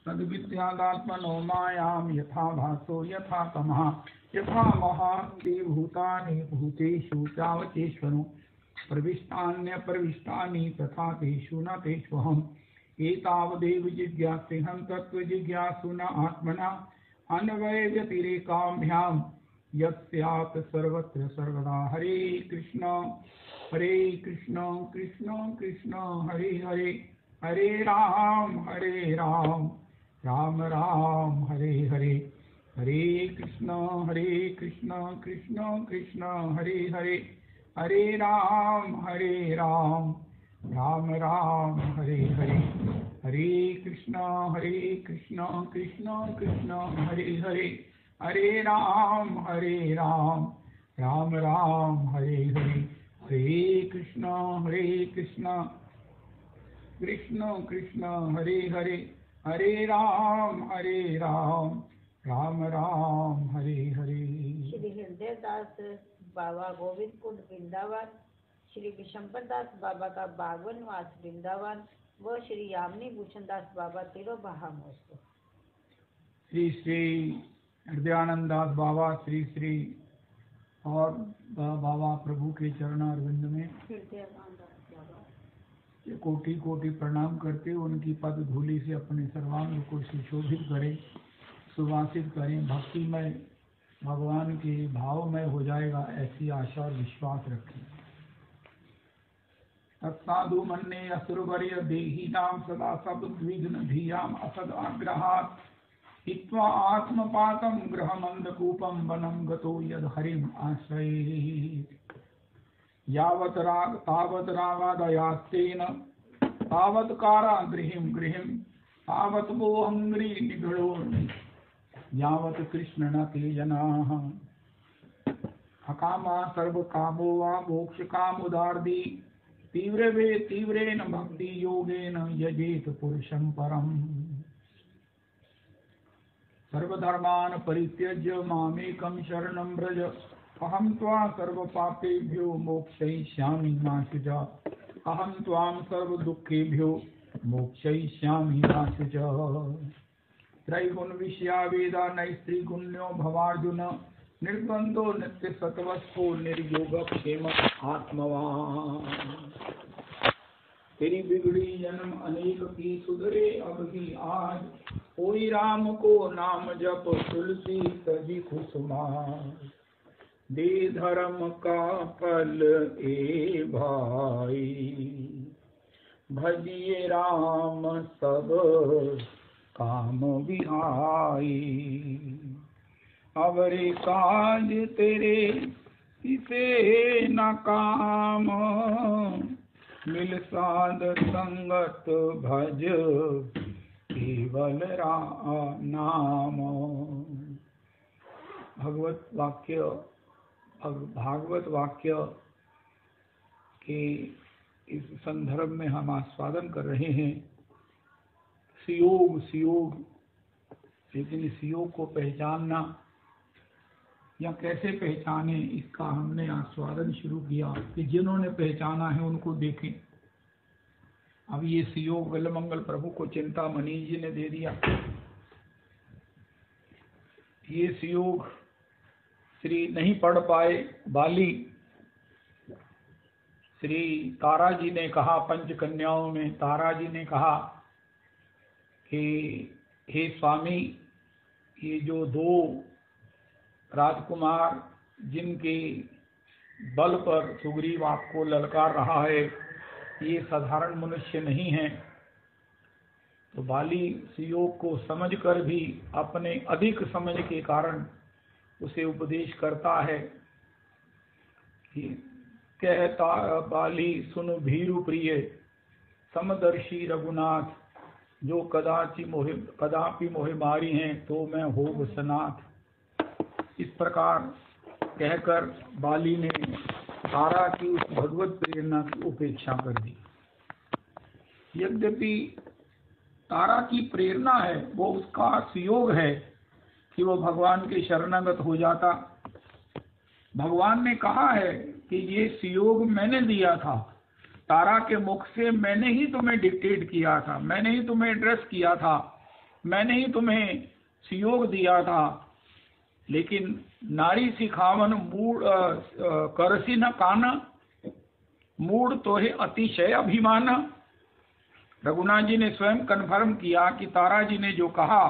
तद्विद्यादात्मनो मायां यथा भासो यथा तमः यथा महान्ति भूतानि भूतेषु चावचेष्वनु प्रविष्टान्यप्रविष्टानि तथा तेषु न तेष्वहम् एतावदेव जिज्ञासेऽहं तत्त्वजिज्ञासुना आत्मना अन्वयव्यतिरेकाभ्यां यस्यात् सर्वत्र सर्वदा हरे कृष्ण कृष्ण कृष्ण हरे हरे हरे राम राम राम हरे हरे हरे कृष्ण कृष्ण कृष्ण हरे हरे हरे राम राम राम हरे हरे हरे कृष्ण कृष्ण कृष्ण हरे हरे हरे राम राम राम हरे हरे हरे कृष्ण कृष्ण कृष्ण हरे हरे हरे राम राम राम हरे हरे। श्री हृदयदास बाबा गोविंद कुंड वृंदावन, श्री विशंबर दास बाबा का 52वां वृंदावन व श्री यामिनी भूषण दास बाबा तिरुबहार महोत्सव। श्री श्री हृदयानंद दास बाबा श्री श्री और बाबा प्रभु के चरणारविंद में कोटि कोटि प्रणाम करते उनकी पद धूलि से अपने सर्वांग को सुशोभित करें, सुवासित करें, भक्तिमय भगवान के भावमय हो जाएगा ऐसी आशा और विश्वास रखें। तत्साधु मन्ये असुरवर्य देही नाम सदा सद्विघ्न धियाम असद आग्रहात् हित्वा आत्मपातं गृहमन्धकूपं वनं गतो यद हरिम आश्रयेत् यावत् राग तावत् रागादयास्तेन तावत् कारा गृहिं तावत् मोहंग्री निगड़ो यावत् कृष्ण न ते जनाः अकामा सर्व कामो वा मोक्ष कामुदार्दी तीव्रेण भक्ति योगेन यजेत पुरुषं परम् सर्वधर्मान् परित्यज्य मामेकं शरणं व्रज अहं त्वा सर्वपापेभ्यो मोक्षयिष्यामि मा शुचा अहं त्वां सर्वदुःखेभ्यो मोक्षयिष्यामि मा शुचा। त्रैगुण विषया वेदा नैस्त्रिगुण्यो भवार्जुन निर्द्वन्द्वो नित्यसत्त्वस्थो निर्योगक्षेम आत्मवान्। तेरी बिगड़ी जन्म अनेक की सुधरे अब ही आज कोई राम को नाम जप तुलसी सजी कुसुमार दे धर्म का फल ए भाई भजिए राम सब काम विहाई अवरे काज तेरे इसे न काम मिल साध संगत भज केवल राम नाम। भागवत वाक्य के इस संदर्भ में हम आस्वादन कर रहे हैं। सियोग लेकिन इस योग को पहचानना या कैसे पहचाने इसका हमने आस्वादन शुरू किया कि जिन्होंने पहचाना है उनको देखें। अब ये सियोग विलमंगल प्रभु को चिंतामणि जी ने दे दिया। ये सियोग श्री नहीं पढ़ पाए बाली, श्री तारा जी ने कहा, पंच कन्याओं में तारा जी ने कहा कि हे स्वामी, ये जो 2 राजकुमार जिनके बल पर सुग्रीव आपको ललकार रहा है, ये साधारण मनुष्य नहीं है। तो बाली सियोग को समझकर भी अपने अधिक समझ के कारण उसे उपदेश करता है कि कहता बाली सुन भीरु प्रिय समदर्शी रघुनाथ जो कदापि मोहे मारी हैं तो मैं होव सनाथ। इस प्रकार कहकर बाली ने तारा की उस भगवत प्रेरणा की उपेक्षा कर दी। यद्यपि तारा की प्रेरणा है, वो उसका सुयोग है कि वो भगवान के शरणागत हो जाता। भगवान ने कहा है कि ये सुयोग मैंने दिया था, तारा के मुख से मैंने ही तुम्हें डिक्टेट किया था, मैंने ही तुम्हें एड्रेस किया था, मैंने ही तुम्हें सुयोग दिया था। लेकिन नारी सिखावन मूड करसी न काना, मूड तो है अतिशय अभिमान। रघुनाथ जी ने स्वयं कन्फर्म किया कि तारा जी ने जो कहा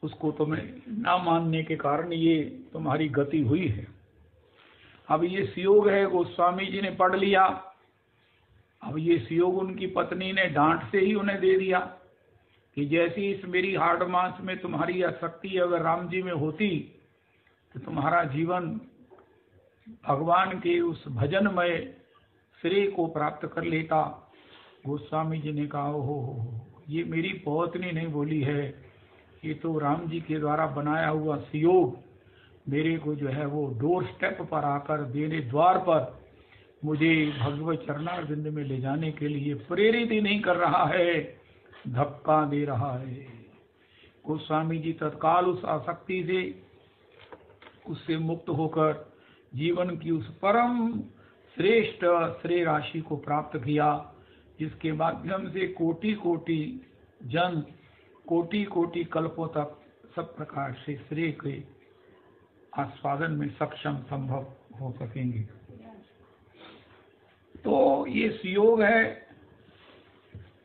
उसको तुम्हें ना मानने के कारण ये तुम्हारी गति हुई है। अब ये सुयोग है, गोस्वामी जी ने पढ़ लिया। अब ये सुयोग उनकी पत्नी ने डांट से ही उन्हें दे दिया कि जैसी इस मेरी हाड़ मांस में तुम्हारी आसक्ति अगर राम जी में होती तो तुम्हारा जीवन भगवान के उस भजनमय श्रेय को प्राप्त कर लेता। गोस्वामी जी ने कहा, हो ये मेरी पत्नी नहीं बोली है, ये तो राम जी के द्वारा बनाया हुआ सुयोग मेरे को जो है वो डोर स्टेप पर आकर, मेरे द्वार पर मुझे भगवत चरणारविंद में ले जाने के लिए प्रेरित ही नहीं कर रहा है, धक्का दे रहा है। गोस्वामी जी तत्काल उस आसक्ति से, उससे मुक्त होकर जीवन की उस परम श्रेष्ठ श्रेय राशि को प्राप्त किया, जिसके माध्यम से कोटि कोटि जन कोटि कोटि कल्पों तक सब प्रकार से श्रेय के आस्वादन में सक्षम संभव हो सकेंगे। तो ये सुयोग है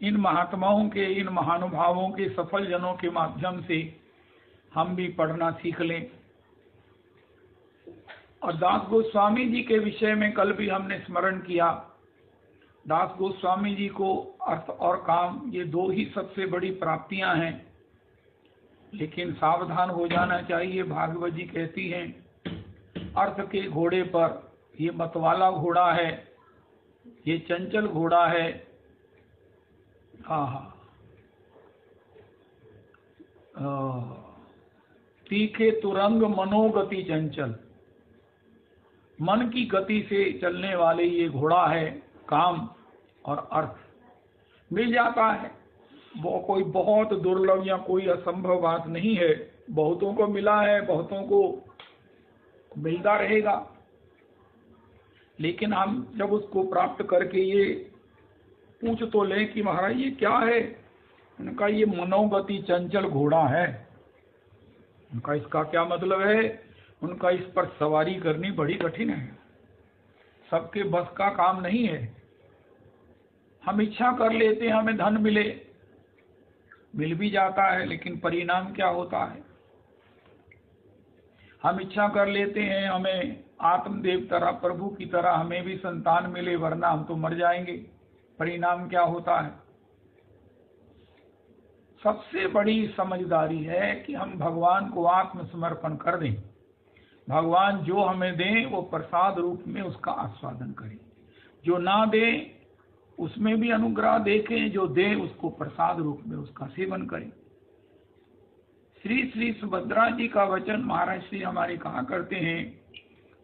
इन महात्माओं के, इन महानुभावों के, सफल जनों के माध्यम से हम भी पढ़ना सीख लें। और दास गोस्वामी जी के विषय में कल भी हमने स्मरण किया। दास गोस्वामी जी को अर्थ और काम ये दो ही सबसे बड़ी प्राप्तियां हैं, लेकिन सावधान हो जाना चाहिए। भागवत जी कहती हैं अर्थ के घोड़े पर, ये मतवाला घोड़ा है, ये चंचल घोड़ा है। तीखे तुरंग मनोगति चंचल, मन की गति से चलने वाले ये घोड़ा है। काम और अर्थ मिल जाता है, वो कोई बहुत दुर्लभ या कोई असंभव बात नहीं है। बहुतों को मिला है, बहुतों को मिलता रहेगा, लेकिन हम जब उसको प्राप्त करके ये पूछ तो लें कि महाराज ये क्या है, उनका ये मनोगति चंचल घोड़ा है। उनका इसका क्या मतलब है? उनका इस पर सवारी करनी बड़ी कठिन है, सबके बस का काम नहीं है। हम इच्छा कर लेते हैं हमें धन मिले, मिल भी जाता है, लेकिन परिणाम क्या होता है? हम इच्छा कर लेते हैं हमें आत्मदेव तरह, प्रभु की तरह हमें भी संतान मिले, वरना हम तो मर जाएंगे। परिणाम क्या होता है? सबसे बड़ी समझदारी है कि हम भगवान को आत्मसमर्पण कर दें। भगवान जो हमें दें वो प्रसाद रूप में उसका आस्वादन करें, जो ना दें उसमें भी अनुग्रह देखें, जो दे उसको प्रसाद रूप में उसका सेवन करें। श्री श्री सुभद्रा जी का वचन महाराज श्री हमारे कहा करते हैं,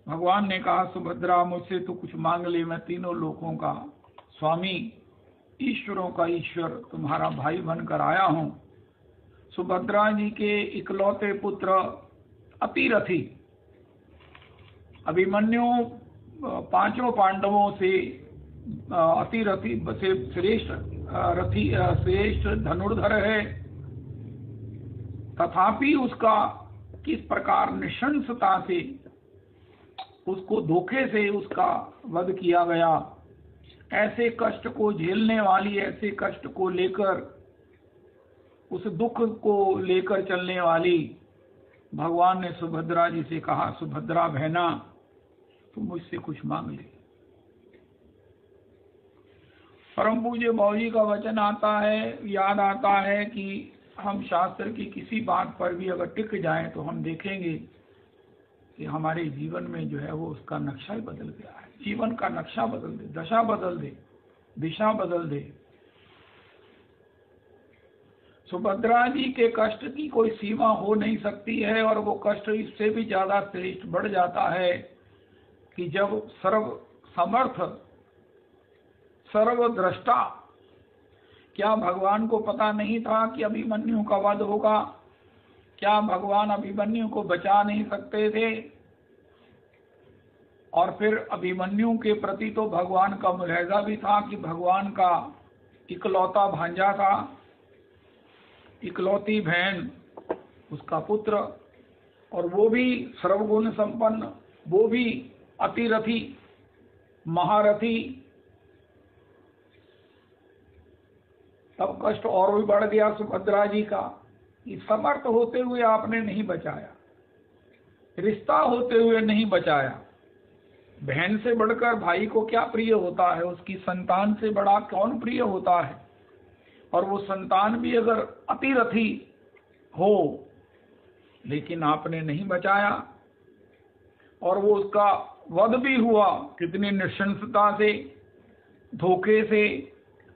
भगवान ने कहा सुभद्रा मुझसे तो कुछ मांग ले, मैं तीनों लोकों का स्वामी, ईश्वरों का ईश्वर, तुम्हारा भाई बनकर आया हूं। सुभद्रा जी के इकलौते पुत्र अतिरथी अभिमन्यु पांचों पांडवों से अतिरथी से श्रेष्ठ रथी, श्रेष्ठ धनुर्धर है, तथापि उसका किस प्रकार निशंसता से, उसको धोखे से उसका वध किया गया। ऐसे कष्ट को झेलने वाली, ऐसे कष्ट को लेकर, उस दुख को लेकर चलने वाली भगवान ने सुभद्रा जी से कहा, सुभद्रा बहना तुम मुझसे कुछ मांग ले। परम पूज्य बाबूजी का वचन आता है, याद आता है कि हम शास्त्र की किसी बात पर भी अगर टिक जाएं तो हम देखेंगे कि हमारे जीवन में जो है वो उसका नक्शा ही बदल गया है। जीवन का नक्शा बदल दे, दशा बदल दे, दिशा बदल दे। सुभद्रा जी के कष्ट की कोई सीमा हो नहीं सकती है, और वो कष्ट इससे भी ज्यादा श्रेष्ठ बढ़ जाता है कि जब सर्व समर्थ, सर्वद्रष्टा, क्या भगवान को पता नहीं था कि अभिमन्यु का वध होगा? क्या भगवान अभिमन्यु को बचा नहीं सकते थे? और फिर अभिमन्यु के प्रति तो भगवान का मुलाहिजा भी था कि भगवान का इकलौता भांजा था, इकलौती बहन उसका पुत्र, और वो भी सर्वगुण संपन्न, वो भी अतिरथी महारथी। तब कष्ट और भी बढ़ गया सुभद्रा जी का कि समर्थ होते हुए आपने नहीं बचाया, रिश्ता होते हुए नहीं बचाया। बहन से बढ़कर भाई को क्या प्रिय होता है, उसकी संतान से बड़ा कौन प्रिय होता है। और वो संतान भी अगर अतिरथी हो, लेकिन आपने नहीं बचाया और वो उसका वध भी हुआ कितनी नृशंसता से, धोखे से।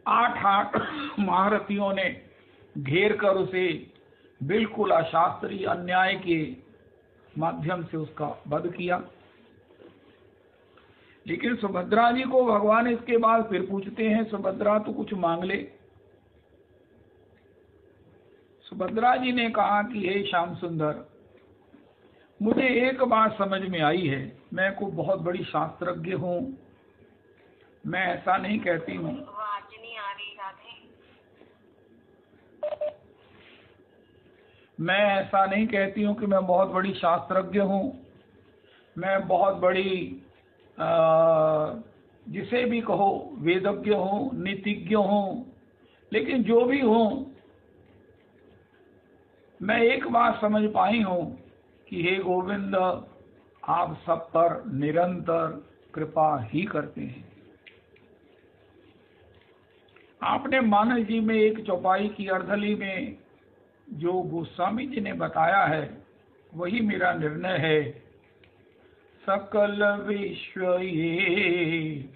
8 महारथियों ने घेर कर उसे बिल्कुल अशास्त्रीय अन्याय के माध्यम से उसका वध किया। लेकिन सुभद्रा जी को भगवान इसके बाद फिर पूछते हैं, सुभद्रा तू कुछ मांग ले। सुभद्रा जी ने कहा कि हे श्याम सुंदर, मुझे एक बात समझ में आई है, मैं को बहुत बड़ी शास्त्रज्ञ हूँ, मैं ऐसा नहीं कहती हूँ, मैं ऐसा नहीं कहती हूँ कि मैं बहुत बड़ी शास्त्रज्ञ हूँ, मैं बहुत बड़ी जिसे भी कहो वेदज्ञ हूँ, नीतिज्ञ हूँ, लेकिन जो भी हूँ, मैं एक बात समझ पाई हूँ कि हे गोविंद, आप सब पर निरंतर कृपा ही करते हैं। आपने मानस जी में एक चौपाई की अर्धली में जो गोस्वामी जी ने बताया है, वही मेरा निर्णय है। सकल विश्व ये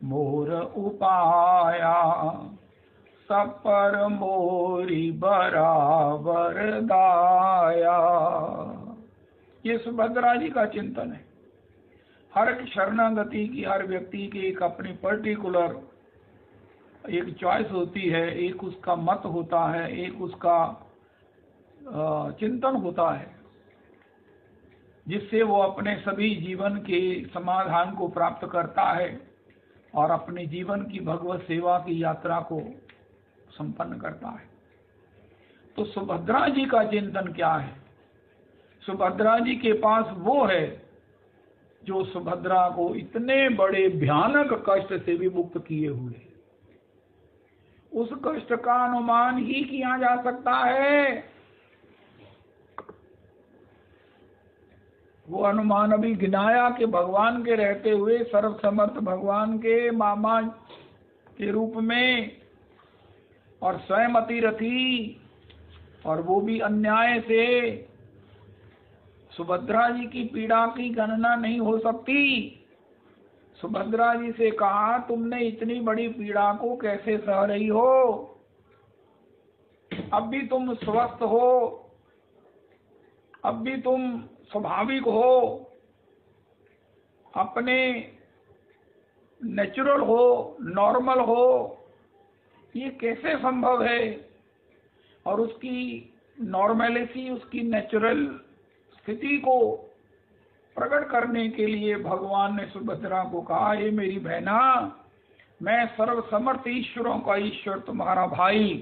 मोर उपाया, सब पर मोरी बराबर दाया। ये सुभद्रा जी का चिंतन है। हर एक शरणागति की, हर व्यक्ति की एक अपनी पर्टिकुलर एक चॉइस होती है, एक उसका मत होता है, एक उसका चिंतन होता है, जिससे वो अपने सभी जीवन के समाधान को प्राप्त करता है और अपने जीवन की भगवत सेवा की यात्रा को संपन्न करता है। तो सुभद्रा जी का चिंतन क्या है? सुभद्रा जी के पास वो है जो सुभद्रा को इतने बड़े भयानक कष्ट से भी मुक्त किए हुए। उस कष्ट का अनुमान ही किया जा सकता है। वो अनुमान अभी गिनाया कि भगवान के रहते हुए, सर्वसमर्थ भगवान के मामा के रूप में, और स्वयं अतिरथी, और वो भी अन्याय से। सुभद्रा जी की पीड़ा की गणना नहीं हो सकती। सुभद्रा जी से कहा, तुमने इतनी बड़ी पीड़ा को कैसे सह रही हो? अब भी तुम स्वस्थ हो, अब भी तुम स्वाभाविक हो, अपने नेचुरल हो, नॉर्मल हो, ये कैसे संभव है? और उसकी नॉर्मेलिटी, उसकी नेचुरल स्थिति को प्रकट करने के लिए भगवान ने सुभद्रा को कहा, ये मेरी बहना, मैं सर्वसमर्थ ईश्वरों का ईश्वर, तुम्हारा भाई,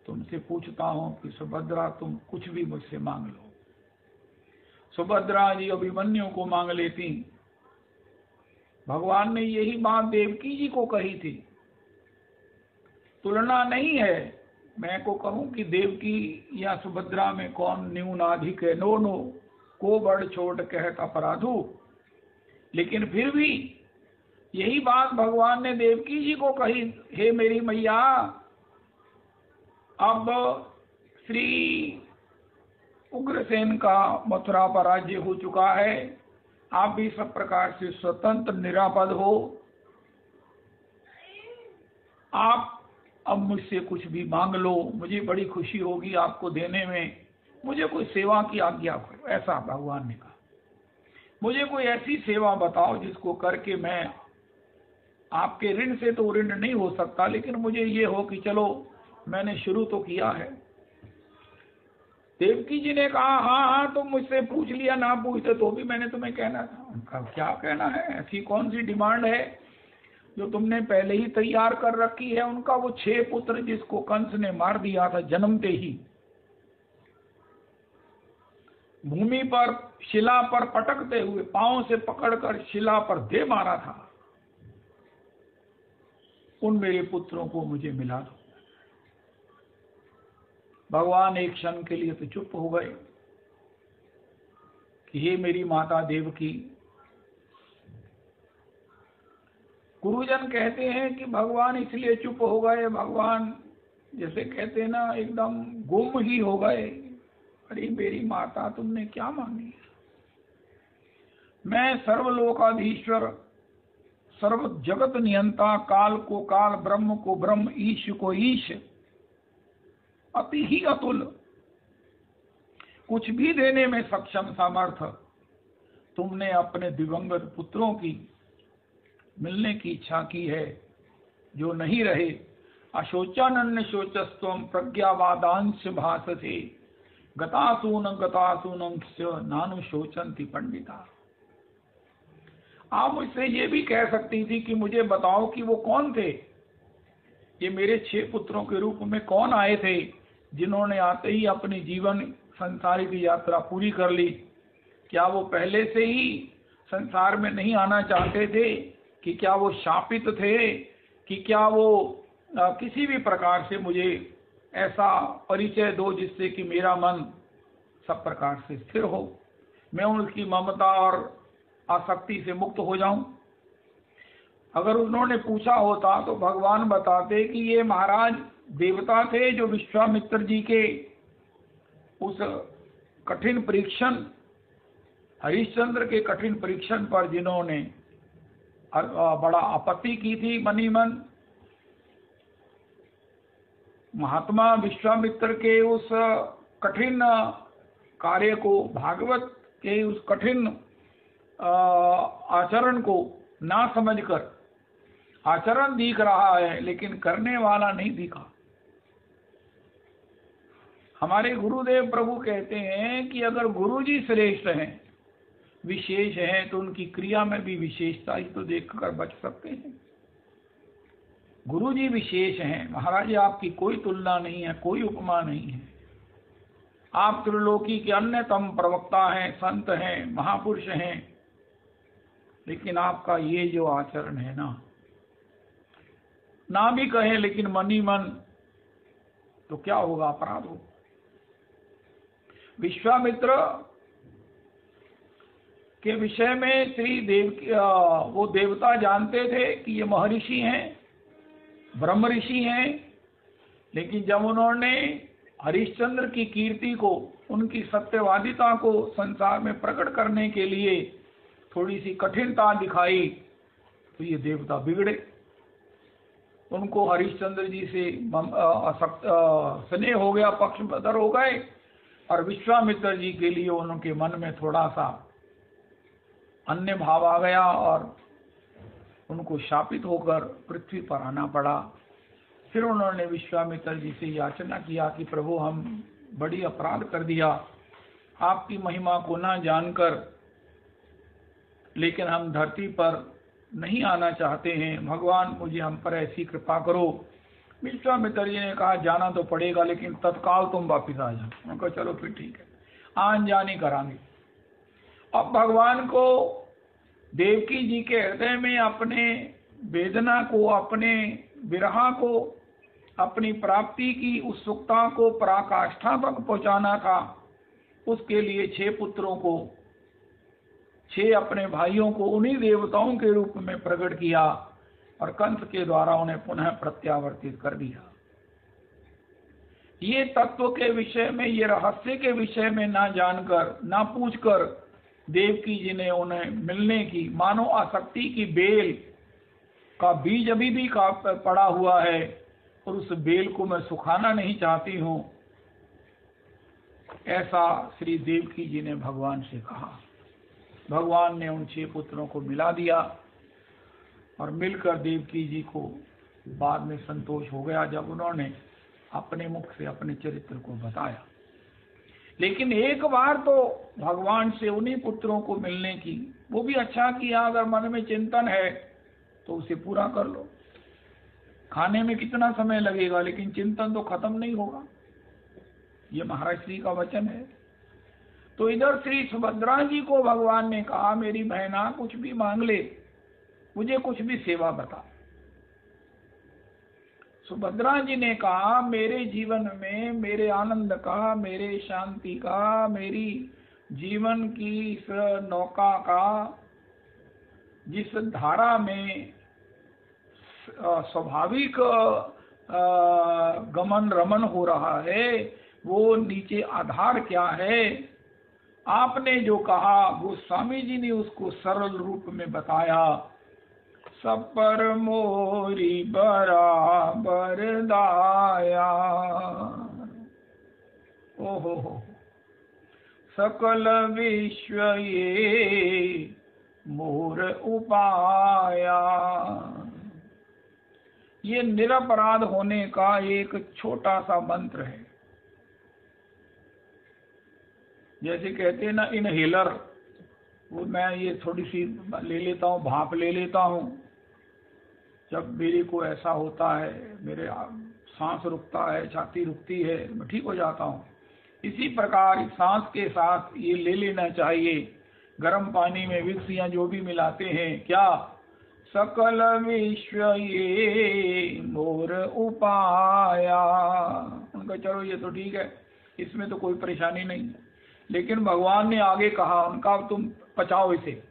तुमसे पूछता हूं कि सुभद्रा तुम कुछ भी मुझसे मांग लो। सुभद्रा जी अभिमन्यु को मांग लेती। भगवान ने यही बात देवकी जी को कही थी। तुलना नहीं है, मैं को कहूं कि देवकी या सुभद्रा में कौन न्यूनाधिक है। नो नो, को बड़ छोट कहत अपराधु। लेकिन फिर भी यही बात भगवान ने देवकी जी को कही, हे मेरी मैया, अब श्री उग्रसेन का मथुरा पर राज्य हो चुका है, आप भी सब प्रकार से स्वतंत्र निरापद हो, आप अब मुझसे कुछ भी मांग लो, मुझे बड़ी खुशी होगी आपको देने में। मुझे कोई सेवा की आज्ञा करो। ऐसा भगवान ने कहा, मुझे कोई ऐसी सेवा बताओ जिसको करके मैं आपके ऋण से तो ऋण नहीं हो सकता, लेकिन मुझे ये हो कि चलो मैंने शुरू तो किया है। देवकी जी ने कहा हाँ हाँ तुम मुझसे पूछ लिया, ना पूछते तो भी मैंने तुम्हें कहना था। उनका क्या कहना है, ऐसी कौन सी डिमांड है जो तुमने पहले ही तैयार कर रखी है। उनका वो 6 पुत्र जिसको कंस ने मार दिया था जन्मते ही, भूमि पर शिला पर पटकते हुए पांव से पकड़कर शिला पर दे मारा था, उन मेरे पुत्रों को मुझे मिला दो। भगवान एक क्षण के लिए तो चुप हो गए कि हे मेरी माता देवकी। गुरुजन कहते हैं कि भगवान इसलिए चुप हो गए, भगवान जैसे कहते हैं ना एकदम गुम ही हो गए। अरे मेरी माता तुमने क्या मांगी? मैं सर्वलोकाधीश्वर, सर्व जगत नियंता, काल को काल, ब्रह्म को ब्रह्म, ईश को ईश, अति ही अतुल, कुछ भी देने में सक्षम सामर्थ, तुमने अपने दिवंगत पुत्रों की मिलने की इच्छा की है, जो नहीं रहे। अशोचानन्य शोचस्त्वम प्रज्ञावादांश भासते, गतासूनं नानु शोचंति पंडिता। आप मुझसे ये भी कह सकती थी कि मुझे बताओ कि वो कौन थे, ये मेरे 6 पुत्रों के रूप में कौन आए थे, जिन्होंने आते ही अपनी जीवन संसार की यात्रा पूरी कर ली। क्या वो पहले से ही संसार में नहीं आना चाहते थे, कि क्या वो शापित थे, कि क्या वो किसी भी प्रकार से मुझे ऐसा परिचय दो जिससे कि मेरा मन सब प्रकार से स्थिर हो, मैं उनकी ममता और आसक्ति से मुक्त हो जाऊं। अगर उन्होंने पूछा होता तो भगवान बताते कि ये महाराज देवता थे जो विश्वामित्र जी के उस कठिन परीक्षण, हरिश्चंद्र के कठिन परीक्षण पर जिन्होंने बड़ा आपत्ति की थी मनी मन। महात्मा विश्वामित्र के उस कठिन कार्य को, भागवत के उस कठिन आचरण को ना समझकर, आचरण दिख रहा है लेकिन करने वाला नहीं दिखा। हमारे गुरुदेव प्रभु कहते हैं कि अगर गुरुजी श्रेष्ठ हैं, विशेष हैं, तो उनकी क्रिया में भी विशेषता ही तो देखकर बच सकते हैं। गुरुजी विशेष हैं महाराज, आपकी कोई तुलना नहीं है, कोई उपमा नहीं है। आप त्रिलोकी के अन्यतम प्रवक्ता हैं, संत हैं, महापुरुष हैं, लेकिन आपका ये जो आचरण है ना भी कहें लेकिन मनी मन तो क्या होगा, अपराध हो। विश्वामित्र के विषय में श्री देव वो देवता जानते थे कि ये महर्षि हैं, ब्रह्म ऋषि हैं, लेकिन जब उन्होंने हरिश्चंद्र की कीर्ति को, उनकी सत्यवादिता को संसार में प्रकट करने के लिए थोड़ी सी कठिनता दिखाई तो ये देवता बिगड़े। उनको हरिश्चंद्र जी से स्नेह हो गया, पक्षधर हो गए, और विश्वामित्र जी के लिए उनके मन में थोड़ा सा अन्य भाव आ गया और उनको शापित होकर पृथ्वी पर आना पड़ा। फिर उन्होंने विश्वामित्र जी से याचना किया कि प्रभु हम बड़ी अपराध कर दिया, आपकी महिमा को ना जानकर, लेकिन हम धरती पर नहीं आना चाहते हैं, भगवान मुझे हम पर ऐसी कृपा करो। विश्वामित्र जी ने कहा जाना तो पड़ेगा लेकिन तत्काल तुम वापिस आ जाओ। उन्होंने कहा चलो फिर ठीक है, आन जानी करांगे। अब भगवान को देवकी जी के हृदय में अपने वेदना को, अपने विरह को, अपनी प्राप्ति की उत्सुकता को पराकाष्ठा तक पहुंचाना था। उसके लिए 6 पुत्रों को, 6 अपने भाइयों को उन्हीं देवताओं के रूप में प्रकट किया और कंस के द्वारा उन्हें पुनः प्रत्यावर्तित कर दिया। ये तत्व के विषय में, ये रहस्य के विषय में ना जानकर, ना पूछकर देवकी जी ने उन्हें मिलने की, मानो आसक्ति की बेल का बीज अभी भी पड़ा हुआ है और उस बेल को मैं सुखाना नहीं चाहती हूं, ऐसा श्री देवकी जी ने भगवान से कहा। भगवान ने उन 6 पुत्रों को मिला दिया और मिलकर देवकी जी को बाद में संतोष हो गया जब उन्होंने अपने मुख से अपने चरित्र को बताया। लेकिन एक बार तो भगवान से उन्हीं पुत्रों को मिलने की, वो भी अच्छा किया। अगर मन में चिंतन है तो उसे पूरा कर लो। खाने में कितना समय लगेगा, लेकिन चिंतन तो खत्म नहीं होगा। ये महाराज श्री का वचन है। तो इधर श्री सुभद्रा जी को भगवान ने कहा, मेरी बहना कुछ भी मांग ले, मुझे कुछ भी सेवा बता। सुभद्रा जी ने कहा, मेरे जीवन में मेरे आनंद का, मेरे शांति का, मेरी जीवन की इस नौका का, जिस धारा में स्वाभाविक गमन रमन हो रहा है, वो नीचे आधार क्या है, आपने जो कहा वो स्वामी जी ने उसको सरल रूप में बताया। सब पर मोरी बराबर दाया, ओहो सकल विश्व ये मोर उपाया। ये निरपराध होने का एक छोटा सा मंत्र है। जैसे कहते हैं ना इनहेलर, वो मैं ये थोड़ी सी ले लेता हूँ, भाप ले लेता हूँ, जब मेरे को ऐसा होता है, मेरे सांस रुकता है, छाती रुकती है, मैं ठीक हो जाता हूँ। इसी प्रकार सांस के साथ ये ले लेना चाहिए। गर्म पानी में विक्स या जो भी मिलाते हैं, क्या सकल विश्व ये मोर उपाया। उनका चलो ये तो ठीक है, इसमें तो कोई परेशानी नहीं। लेकिन भगवान ने आगे कहा उनका, तुम पचाओ इसे।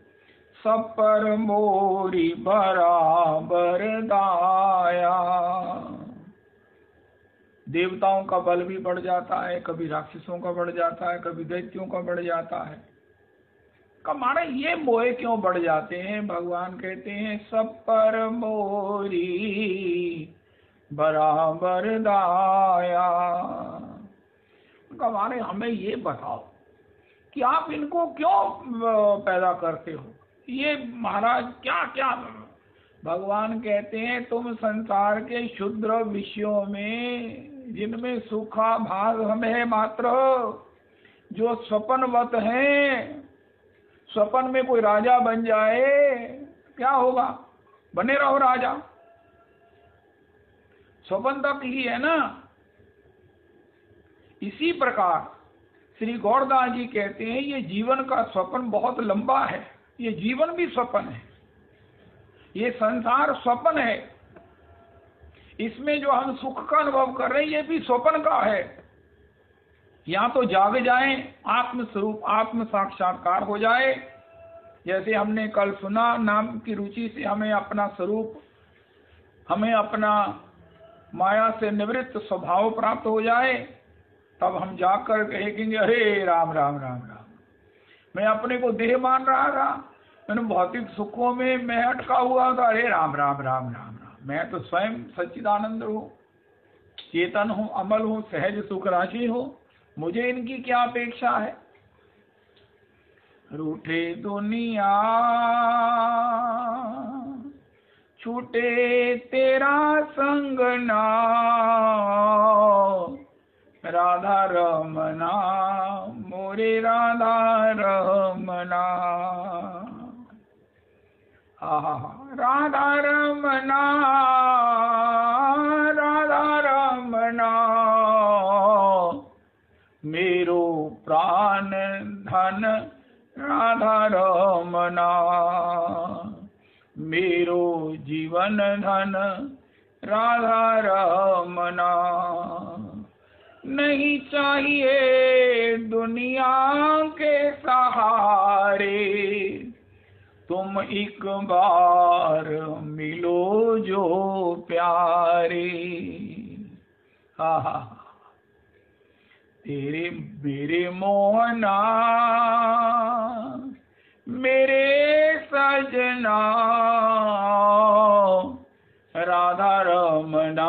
सब पर मोरी बराबर दाया। देवताओं का बल भी बढ़ जाता है, कभी राक्षसों का बढ़ जाता है, कभी दैत्यों का बढ़ जाता है। हमारे ये मोहे क्यों बढ़ जाते हैं? भगवान कहते हैं सब पर मोरी बराबर दाया। हमारे हमें ये बताओ कि आप इनको क्यों पैदा करते हो? ये महाराज क्या क्या? भगवान कहते हैं तुम संसार के क्षुद्र विषयों में, जिनमें सुखा भाग हमें मात्र, जो स्वप्नवत हैं, स्वप्न में कोई राजा बन जाए क्या होगा? बने रहो राजा, स्वप्न तक ही है ना। इसी प्रकार श्री गौरदास जी कहते हैं ये जीवन का स्वप्न बहुत लंबा है, ये जीवन भी स्वप्न है, ये संसार स्वप्न है, इसमें जो हम सुख का अनुभव कर रहे हैं ये भी स्वप्न का है। या तो जाग जाएं, आत्म स्वरूप आत्म साक्षात्कार हो जाए, जैसे हमने कल सुना, नाम की रुचि से हमें अपना स्वरूप, हमें अपना माया से निवृत्त स्वभाव प्राप्त हो जाए, तब हम जाकर कहेंगे अरे राम राम राम राम, मैं अपने को देह मान रहा था, मैंने भौतिक सुखों में मैं अटका हुआ था, अरे राम राम राम राम राम, मैं तो स्वयं सच्चिदानंद हूँ, चेतन हूँ, अमल हूँ, सहज सुख राशि हूँ, मुझे इनकी क्या अपेक्षा है? रूठे दुनिया छूटे तेरा संग ना, राधा रमना मोरे राधा रमना। राधा रमना राधा रमना, मेरो प्राण धन राधा रमना, मेरो जीवन धन राधा रमना। नहीं चाहिए दुनिया के सहारे, तुम एक बार मिलो जो प्यारे। हा तेरे मेरे मोहना मेरे सजना, राधा रमना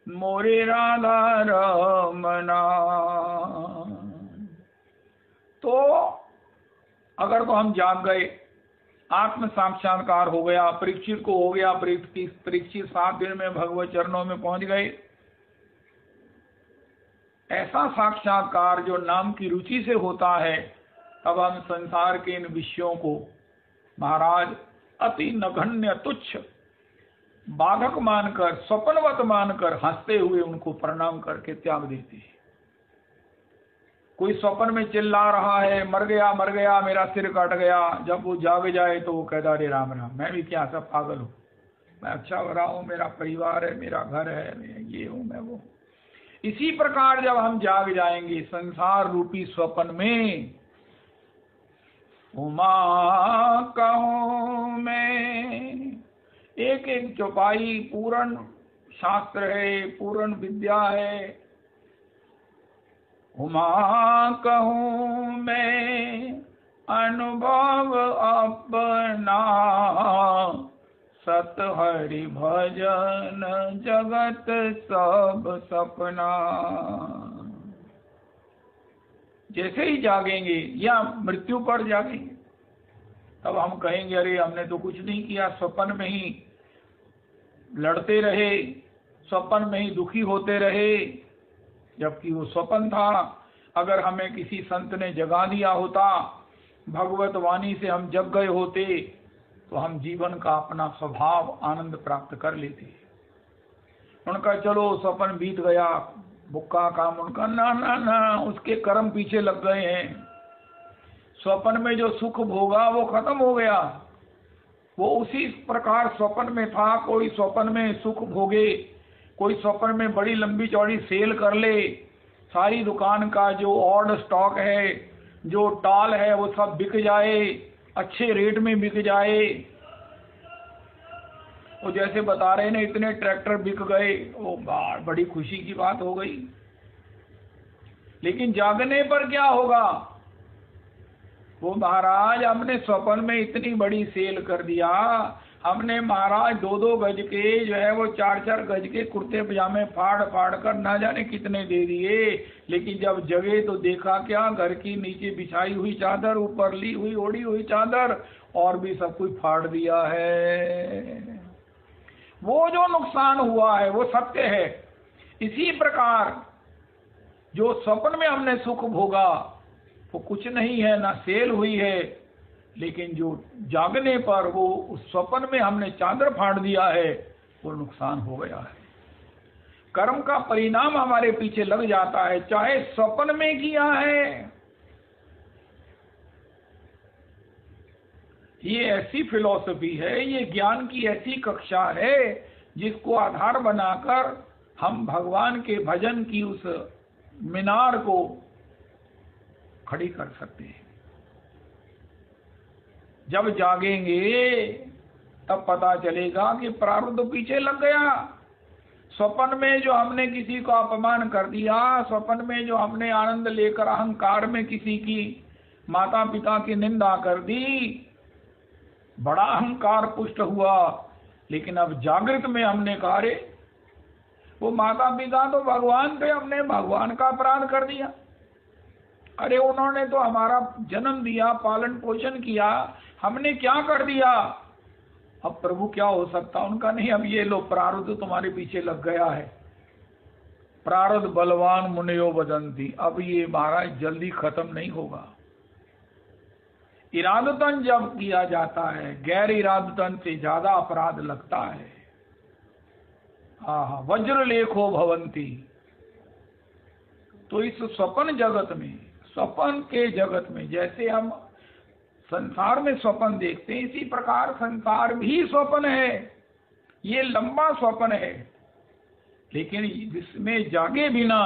मोरे राधा रमना। तो अगर तो हम जाग गए, आत्म साक्षात्कार हो गया, परीक्षित को हो गया, परीक्षित 7 दिन में भगवत चरणों में पहुंच गए, ऐसा साक्षात्कार जो नाम की रुचि से होता है, तब हम संसार के इन विषयों को महाराज अति नगण्य तुच्छ बाधक मानकर, स्वप्नवत मानकर हंसते हुए उनको प्रणाम करके त्याग देते हैं। कोई स्वप्न में चिल्ला रहा है, मर गया मेरा सिर कट गया, जब वो जाग जाए तो वो कहता अरे राम राम, मैं भी क्या सब पागल हूँ, मैं अच्छा हो रहा हूँ, मेरा परिवार है, मेरा घर है, मैं ये हूँ, मैं वो। इसी प्रकार जब हम जाग जाएंगे संसार रूपी स्वप्न में, उमा कहूँ मैं, एक एक चौपाई पूर्ण शास्त्र है, पूर्ण विद्या है। उमा कहूँ मैं अनुभव अपना, सत हरि भजन जगत सब सपना। जैसे ही जागेंगे या मृत्यु पर जागेंगे, तब हम कहेंगे अरे हमने तो कुछ नहीं किया, स्वप्न में ही लड़ते रहे, स्वप्न में ही दुखी होते रहे, जबकि वो स्वप्न था। अगर हमें किसी संत ने जगा दिया होता, भगवत वाणी से हम जग गए होते, तो हम जीवन का अपना स्वभाव आनंद प्राप्त कर लेते। उनका चलो स्वप्न बीत गया, बुक्का काम उनका, ना ना ना, उसके कर्म पीछे लग गए हैं। स्वप्न में जो सुख भोगा वो खत्म हो गया, वो उसी प्रकार स्वप्न में था। कोई स्वप्न में सुख भोगे, कोई स्वप्न में बड़ी लंबी चौड़ी सेल कर ले, सारी दुकान का जो ऑर्ड स्टॉक है, जो टाल है, वो सब बिक जाए, अच्छे रेट में बिक जाए। वो जैसे बता रहे ने इतने ट्रैक्टर बिक गए, वो बड़ी खुशी की बात हो गई। लेकिन जागने पर क्या होगा? वो महाराज हमने स्वप्न में इतनी बड़ी सेल कर दिया, हमने महाराज 2-2 गज के जो है वो 4-4 गज के कुर्ते पजामे फाड़ फाड़ कर ना जाने कितने दे दिए। लेकिन जब जगे तो देखा क्या, घर की नीचे बिछाई हुई चादर, ऊपर ली हुई ओढ़ी हुई चादर, और भी सब कुछ फाड़ दिया है। वो जो नुकसान हुआ है वो सत्य है। इसी प्रकार जो स्वप्न में हमने सुख भोगा वो कुछ नहीं है, ना सेल हुई है, लेकिन जो जागने पर वो उस स्वप्न में हमने चादर फाड़ दिया है, वो नुकसान हो गया है। कर्म का परिणाम हमारे पीछे लग जाता है, चाहे स्वप्न में किया है। ये ऐसी फिलॉसफी है, ये ज्ञान की ऐसी कक्षा है जिसको आधार बनाकर हम भगवान के भजन की उस मीनार को खड़ी कर सकते हैं। जब जागेंगे तब पता चलेगा कि प्रारब्ध पीछे लग गया। स्वप्न में जो हमने किसी को अपमान कर दिया, स्वप्न में जो हमने आनंद लेकर अहंकार में किसी की माता पिता की निंदा कर दी, बड़ा अहंकार पुष्ट हुआ। लेकिन अब जागृत में हमने कहा रे वो माता पिता तो भगवान थे, हमने भगवान का अपराध कर दिया। अरे उन्होंने तो हमारा जन्म दिया, पालन पोषण किया, हमने क्या कर दिया? अब प्रभु क्या हो सकता उनका? नहीं, अब ये लो प्रारब्ध तुम्हारे पीछे लग गया है। प्रारब्ध बलवान मुनियो वदंती, अब ये महाराज जल्दी खत्म नहीं होगा। इरादतन जब किया जाता है, गैर इरादतन से ज्यादा अपराध लगता है। हाँ, वज्र लेखो भवंती। तो इस स्वप्न जगत में, स्वप्न के जगत में जैसे हम संसार में स्वप्न देखते हैं, इसी प्रकार संसार भी स्वप्न है। ये लंबा स्वप्न है, लेकिन जिसमें जागे बिना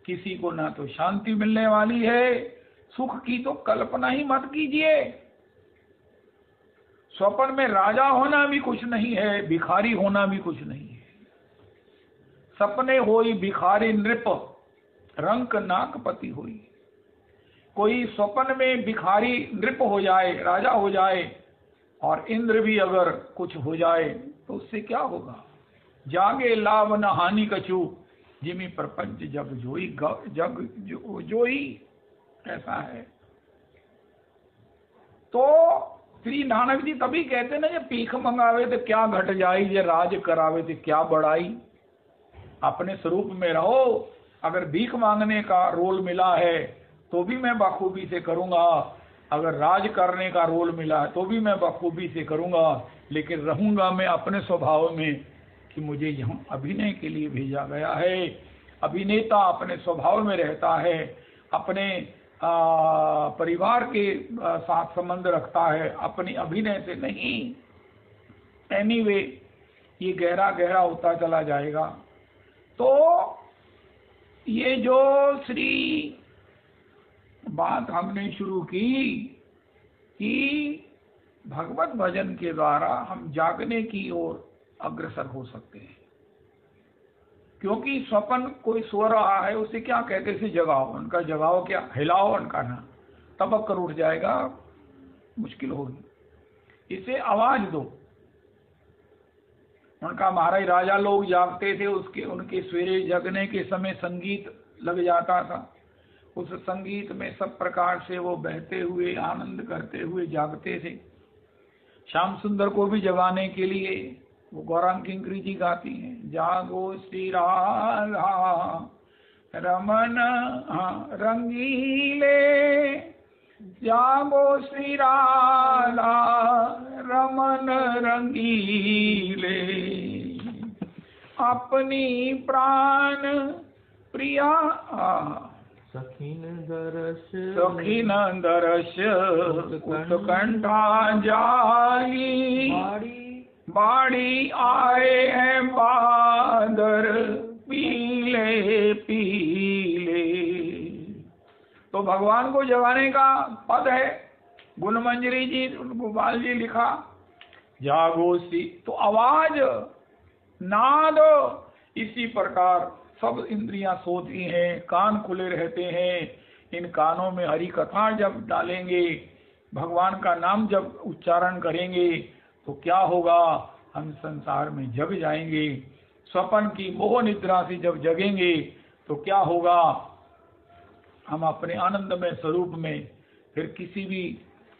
किसी को ना तो शांति मिलने वाली है, सुख की तो कल्पना ही मत कीजिए। स्वप्न में राजा होना भी कुछ नहीं है, भिखारी होना भी कुछ नहीं है। सपने होई भिखारी नृप, रंक नाकपति होई। कोई स्वप्न में भिखारी नृप हो जाए, राजा हो जाए, और इंद्र भी अगर कुछ हो जाए तो उससे क्या होगा? जागे लाभ न हानि कछु, जिमी प्रपंच जग जोई, जग जोई। ऐसा है। तो श्री नानक जी तभी कहते ना, ये पीख मंगावे तो क्या घट जाई, ये राज करावे तो क्या बढ़ाई। अपने स्वरूप में रहो, अगर भीख मांगने का रोल मिला है तो भी मैं बखूबी से करूंगा, अगर राज करने का रोल मिला है तो भी मैं बखूबी से करूंगा, लेकिन रहूंगा मैं अपने स्वभाव में कि मुझे यहाँ अभिनय के लिए भेजा गया है। अभिनेता अपने स्वभाव में रहता है, अपने परिवार के साथ संबंध रखता है, अपनी अभिनय से नहीं। एनीवे, ये गहरा गहरा होता चला जाएगा। तो ये जो श्री बात हमने शुरू की कि भगवत भजन के द्वारा हम जागने की ओर अग्रसर हो सकते हैं, क्योंकि स्वप्न कोई सो रहा है उसे क्या कहते से जगाओ, उनका जगाओ क्या, हिलाओ उनका ना, तबक कर उठ जाएगा, मुश्किल होगी। इसे आवाज दो। उनका महाराज राजा लोग जागते थे, उनके सवेरे जगने के समय संगीत लग जाता था, उस संगीत में सब प्रकार से वो बहते हुए आनंद करते हुए जागते थे। श्याम सुंदर को भी जगाने के लिए वो गौरांग किंकरी जी गाती हैं, जागो श्री राधा रमन रंगीले, जागो श्री राधा रमन रंगीले, अपनी प्राण प्रिया सखीन दरस उत्कंठा जाली, बाड़ी आए हैं बादर पीले पीले। तो भगवान को जगाने का पद है, गुणमंजरी जी, गोपाल जी लिखा, जागो सी, तो आवाज, नाद, इसी प्रकार सब इंद्रियां सोती हैं, कान खुले रहते हैं। इन कानों में हरि कथा जब डालेंगे, भगवान का नाम जब उच्चारण करेंगे तो क्या होगा, हम संसार में जग जाएंगे। स्वप्न की मोह निद्रा से जब जगेंगे तो क्या होगा, हम अपने आनंदमय स्वरूप में फिर किसी भी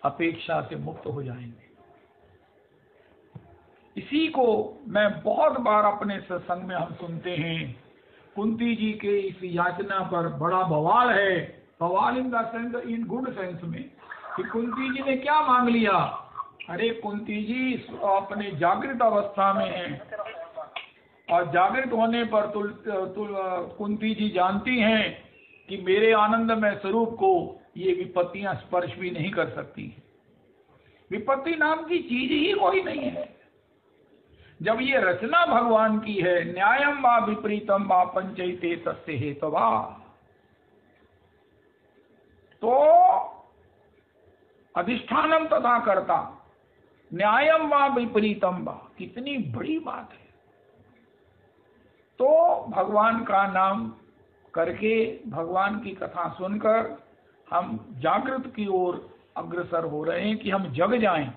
अपेक्षा से मुक्त हो जाएंगे। इसी को मैं बहुत बार अपने सत्संग में हम सुनते हैं। कुंती जी के इस याचना पर बड़ा बवाल है, बवाल in the sense, in good sense में, कि कुंती जी ने क्या मांग लिया। अरे कुंती जी अपने जागृत अवस्था में हैं, और जागृत होने पर कुंती जी जानती हैं कि मेरे आनंदमय स्वरूप को ये विपत्तियां स्पर्श भी नहीं कर सकती। विपत्ति नाम की चीज ही कोई नहीं है। जब ये रचना भगवान की है, न्यायम वा विपरीतम वा पंचैते तस्य हेतवा, तो अधिष्ठानम तथा कर्ता, न्यायम वा विपरीतम वा, कितनी बड़ी बात है। तो भगवान का नाम करके, भगवान की कथा सुनकर हम जागृत की ओर अग्रसर हो रहे हैं कि हम जग जाएं,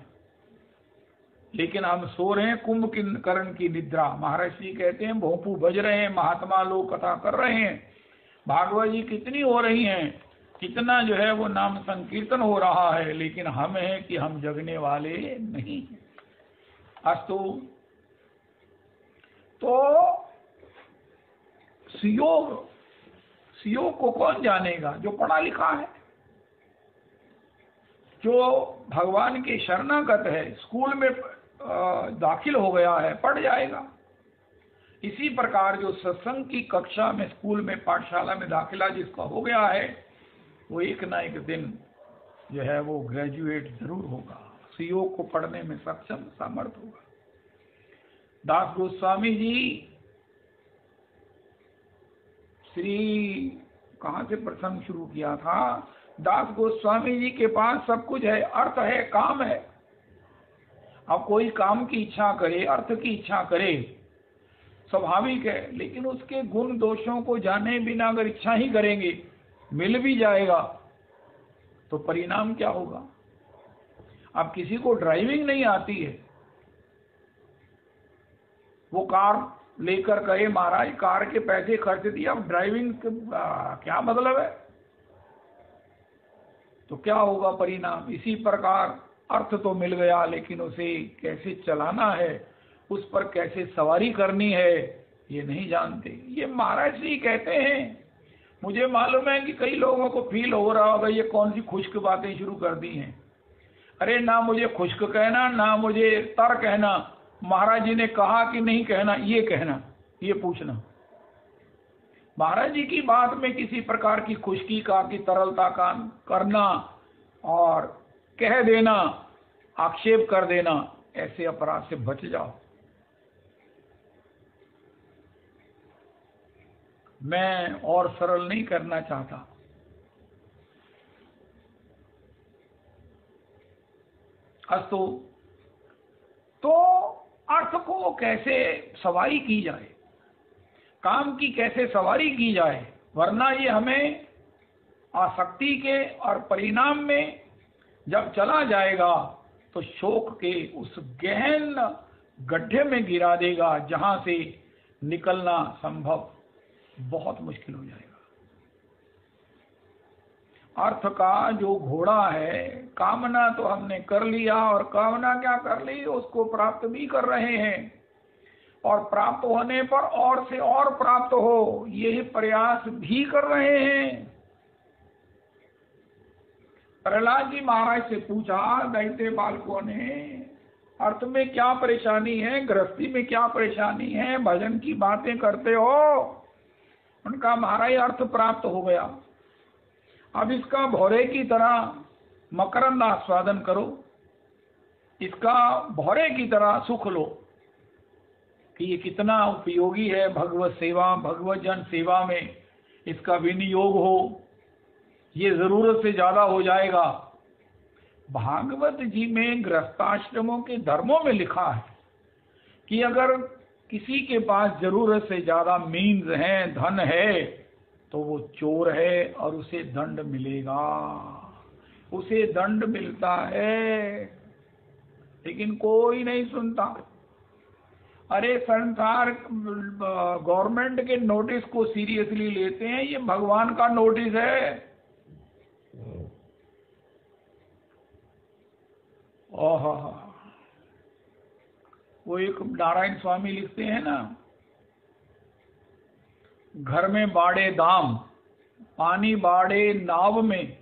लेकिन हम सो रहे हैं कुंभकर्ण की निद्रा। महाराज जी कहते हैं भोंपू बज रहे हैं, महात्मा लोग कथा कर रहे हैं, भागवत जी कितनी हो रही हैं, कितना जो है वो नाम संकीर्तन हो रहा है, लेकिन हम हैं कि हम जगने वाले नहीं हैं। अस्तु, तो सियोग को कौन जानेगा? जो पढ़ा लिखा है, जो भगवान के शरणागत है, स्कूल में दाखिल हो गया है, पढ़ जाएगा। इसी प्रकार जो सत्संग की कक्षा में, स्कूल में, पाठशाला में दाखिला जिसका हो गया है, वो एक ना एक दिन जो है वो ग्रेजुएट जरूर होगा, सीओ को पढ़ने में सक्षम सामर्थ होगा। दास गोस्वामी जी कहाँ से प्रसंग शुरू किया था? दास गोस्वामी जी के पास सब कुछ है, अर्थ है, काम है। अब कोई काम की इच्छा करे, अर्थ की इच्छा करे, स्वाभाविक है, लेकिन उसके गुण दोषों को जाने बिना अगर इच्छा ही करेंगे, मिल भी जाएगा तो परिणाम क्या होगा? अब किसी को ड्राइविंग नहीं आती है, वो कार लेकर कहे महाराज कार के पैसे खर्च दिए, अब ड्राइविंग क्या मतलब है? तो क्या होगा परिणाम? इसी प्रकार अर्थ तो मिल गया, लेकिन उसे कैसे चलाना है, उस पर कैसे सवारी करनी है, ये नहीं जानते। ये महाराज जी कहते हैं मुझे मालूम है कि कई लोगों को फील हो रहा होगा ये कौन सी खुश्क बातें शुरू कर दी हैं। अरे ना मुझे खुश्क कहना, ना मुझे तर कहना, महाराज जी ने कहा कि नहीं कहना ये कहना, ये पूछना। महाराज जी की बात में किसी प्रकार की खुश्की का कि तरलता का करना और कह देना, आक्षेप कर देना, ऐसे अपराध से बच जाओ। मैं और सरल नहीं करना चाहता। अस्तु, तो अर्थ को कैसे सवारी की जाए, काम की कैसे सवारी की जाए, वरना ये हमें आसक्ति के और परिणाम में जब चला जाएगा तो शोक के उस गहन गड्ढे में गिरा देगा जहां से निकलना संभव बहुत मुश्किल हो जाएगा। अर्थ का जो घोड़ा है, कामना तो हमने कर लिया, और कामना क्या कर ली, उसको प्राप्त भी कर रहे हैं, और प्राप्त होने पर और से और प्राप्त हो यही प्रयास भी कर रहे हैं। प्रहलाद जी महाराज से पूछा दैत्य बालकों ने, अर्थ में क्या परेशानी है, गृहस्थी में क्या परेशानी है, भजन की बातें करते हो। उनका महाराज अर्थ प्राप्त हो गया, अब इसका भौरे की तरह मकरंद आस्वादन करो, इसका भौरे की तरह सुख लो कि ये कितना उपयोगी है। भगवत सेवा, भगवत जन सेवा में इसका विनियोग हो, ये जरूरत से ज्यादा हो जाएगा। भागवत जी में गृहस्थाश्रमों के धर्मों में लिखा है कि अगर किसी के पास जरूरत से ज्यादा मीन्स हैं, धन है, तो वो चोर है और उसे दंड मिलेगा, उसे दंड मिलता है। लेकिन कोई नहीं सुनता। अरे संसार गवर्नमेंट के नोटिस को सीरियसली लेते हैं, ये भगवान का नोटिस है। ओह, वो एक नारायण स्वामी लिखते हैं ना, घर में बाड़े दाम, पानी बाड़े नाव में,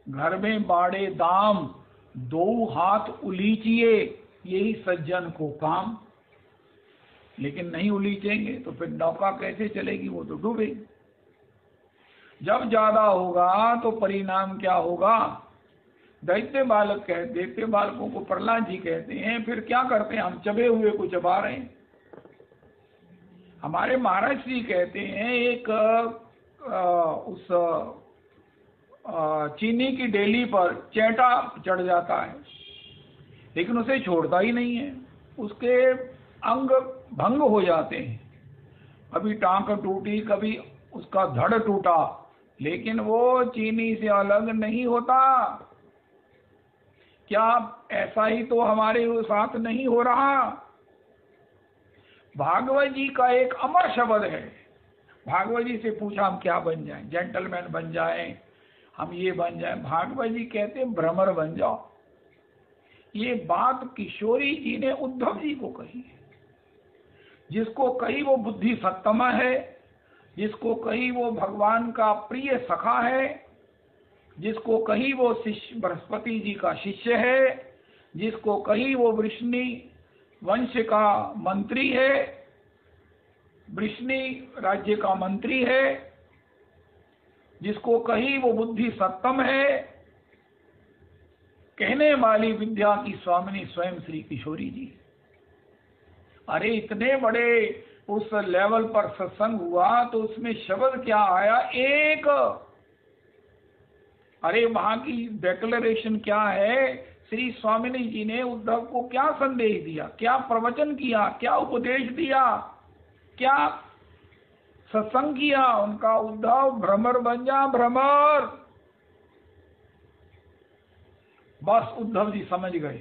घर में बाड़े दाम, दो हाथ उलीचिए, यही सज्जन को काम। लेकिन नहीं उलीचेंगे तो फिर नौका कैसे चलेगी, वो तो डूबेगी। जब ज्यादा होगा तो परिणाम क्या होगा। दैत्य बालकों को प्रहलाद जी कहते हैं, फिर क्या करते हैं, हम चबे हुए को चबा रहे हैं। हमारे महाराज जी कहते हैं, एक उस चीनी की डेली पर चैंटा चढ़ जाता है, लेकिन उसे छोड़ता ही नहीं है, उसके अंग भंग हो जाते हैं, कभी टांग टूटी, कभी उसका धड़ टूटा, लेकिन वो चीनी से अलग नहीं होता। क्या ऐसा ही तो हमारे साथ नहीं हो रहा। भागवत जी का एक अमर शब्द है। भागवत जी से पूछा हम क्या बन जाएं, जेंटलमैन बन जाएं, हम ये बन जाएं। भागवत जी कहते भ्रमर बन जाओ। ये बात किशोरी जी ने उद्धव जी को कही है। जिसको कही वो बुद्धि सत्तमा है, जिसको कही वो भगवान का प्रिय सखा है, जिसको कही वो शिष्य बृहस्पति जी का शिष्य है, जिसको कही वो वृष्णि वंश का मंत्री है, वृष्णि राज्य का मंत्री है, जिसको कही वो बुद्धि सत्तम है, कहने वाली विद्या की स्वामिनी स्वयं श्री किशोरी जी। अरे इतने बड़े उस लेवल पर सत्संग हुआ तो उसमें शब्द क्या आया, एक। अरे वहां की डेक्लेरेशन क्या है, श्री स्वामिनी जी ने उद्धव को क्या संदेश दिया, क्या प्रवचन किया, क्या उपदेश दिया, क्या सत्संग किया उनका। उद्धव भ्रमर बन जा, भ्रमर। बस उद्धव जी समझ गए,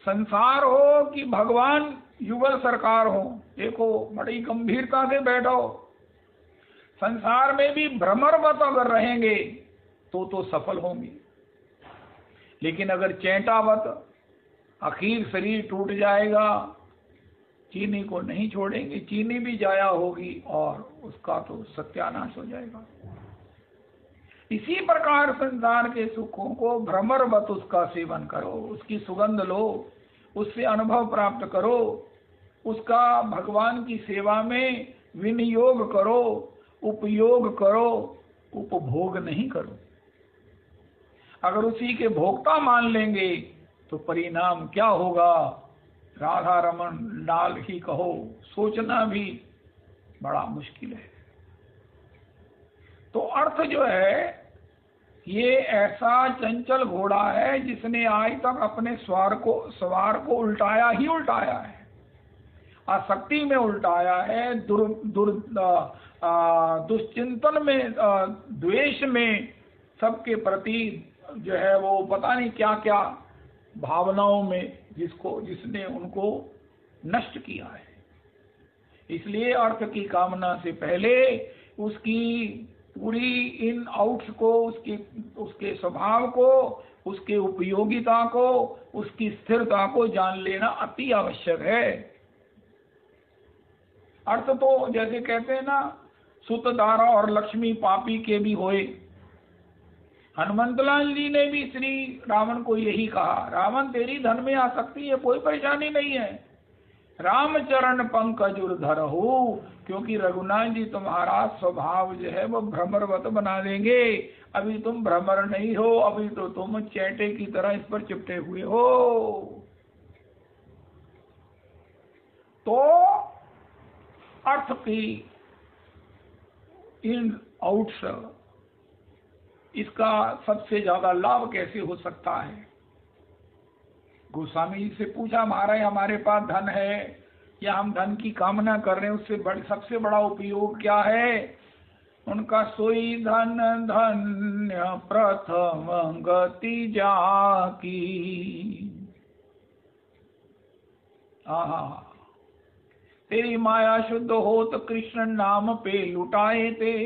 संसार हो कि भगवान युगल सरकार हो, देखो बड़ी गंभीरता से बैठो। संसार में भी भ्रमरवत अगर रहेंगे तो सफल होंगे, लेकिन अगर चैंटावत आखिर शरीर टूट जाएगा, चीनी को नहीं छोड़ेंगे, चीनी भी जाया होगी और उसका तो सत्यानाश हो जाएगा। इसी प्रकार संसार के सुखों को भ्रमरवत उसका सेवन करो, उसकी सुगंध लो, उससे अनुभव प्राप्त करो, उसका भगवान की सेवा में विनियोग करो, उपयोग करो, उपभोग नहीं करो। अगर उसी के भोक्ता मान लेंगे तो परिणाम क्या होगा, राधा रमन लाल ही कहो, सोचना भी बड़ा मुश्किल है। तो अर्थ जो है, ये ऐसा चंचल घोड़ा है जिसने आज तक अपने सवार को उल्टाया ही उल्टाया है, आसक्ति में उल्टाया है, दुश्चिंतन में, द्वेष में, सबके प्रति जो है वो पता नहीं क्या क्या भावनाओं में जिसने उनको नष्ट किया है। इसलिए अर्थ की कामना से पहले उसकी पूरी इन आउट्स को, उसके स्वभाव को, उसके उपयोगिता को, उसकी स्थिरता को जान लेना अति आवश्यक है। अर्थ तो जैसे कहते हैं ना, सुत दारा और लक्ष्मी पापी के भी होए। हनुमंतलाल जी ने भी श्री रावण को यही कहा, रावण तेरी धन में आसक्ति है, कोई परेशानी नहीं है, रामचरण पंकज उर्धर हो, क्योंकि रघुनाथ जी तुम्हारा स्वभाव जो है वो भ्रमरवत बना देंगे। अभी तुम भ्रमर नहीं हो, अभी तो तुम चैटे की तरह इस पर चिपटे हुए हो। तो अर्थ की इन आउट्स, इसका सबसे ज्यादा लाभ कैसे हो सकता है। गोस्वामी जी से पूछा, महाराज हमारे पास धन है या हम धन की कामना कर रहे हैं, उससे सबसे बड़ा उपयोग क्या है। उनका सोई धन धन्य प्रथम गति जाकी, तेरी माया शुद्ध हो तो कृष्ण नाम पे लुटाए थे।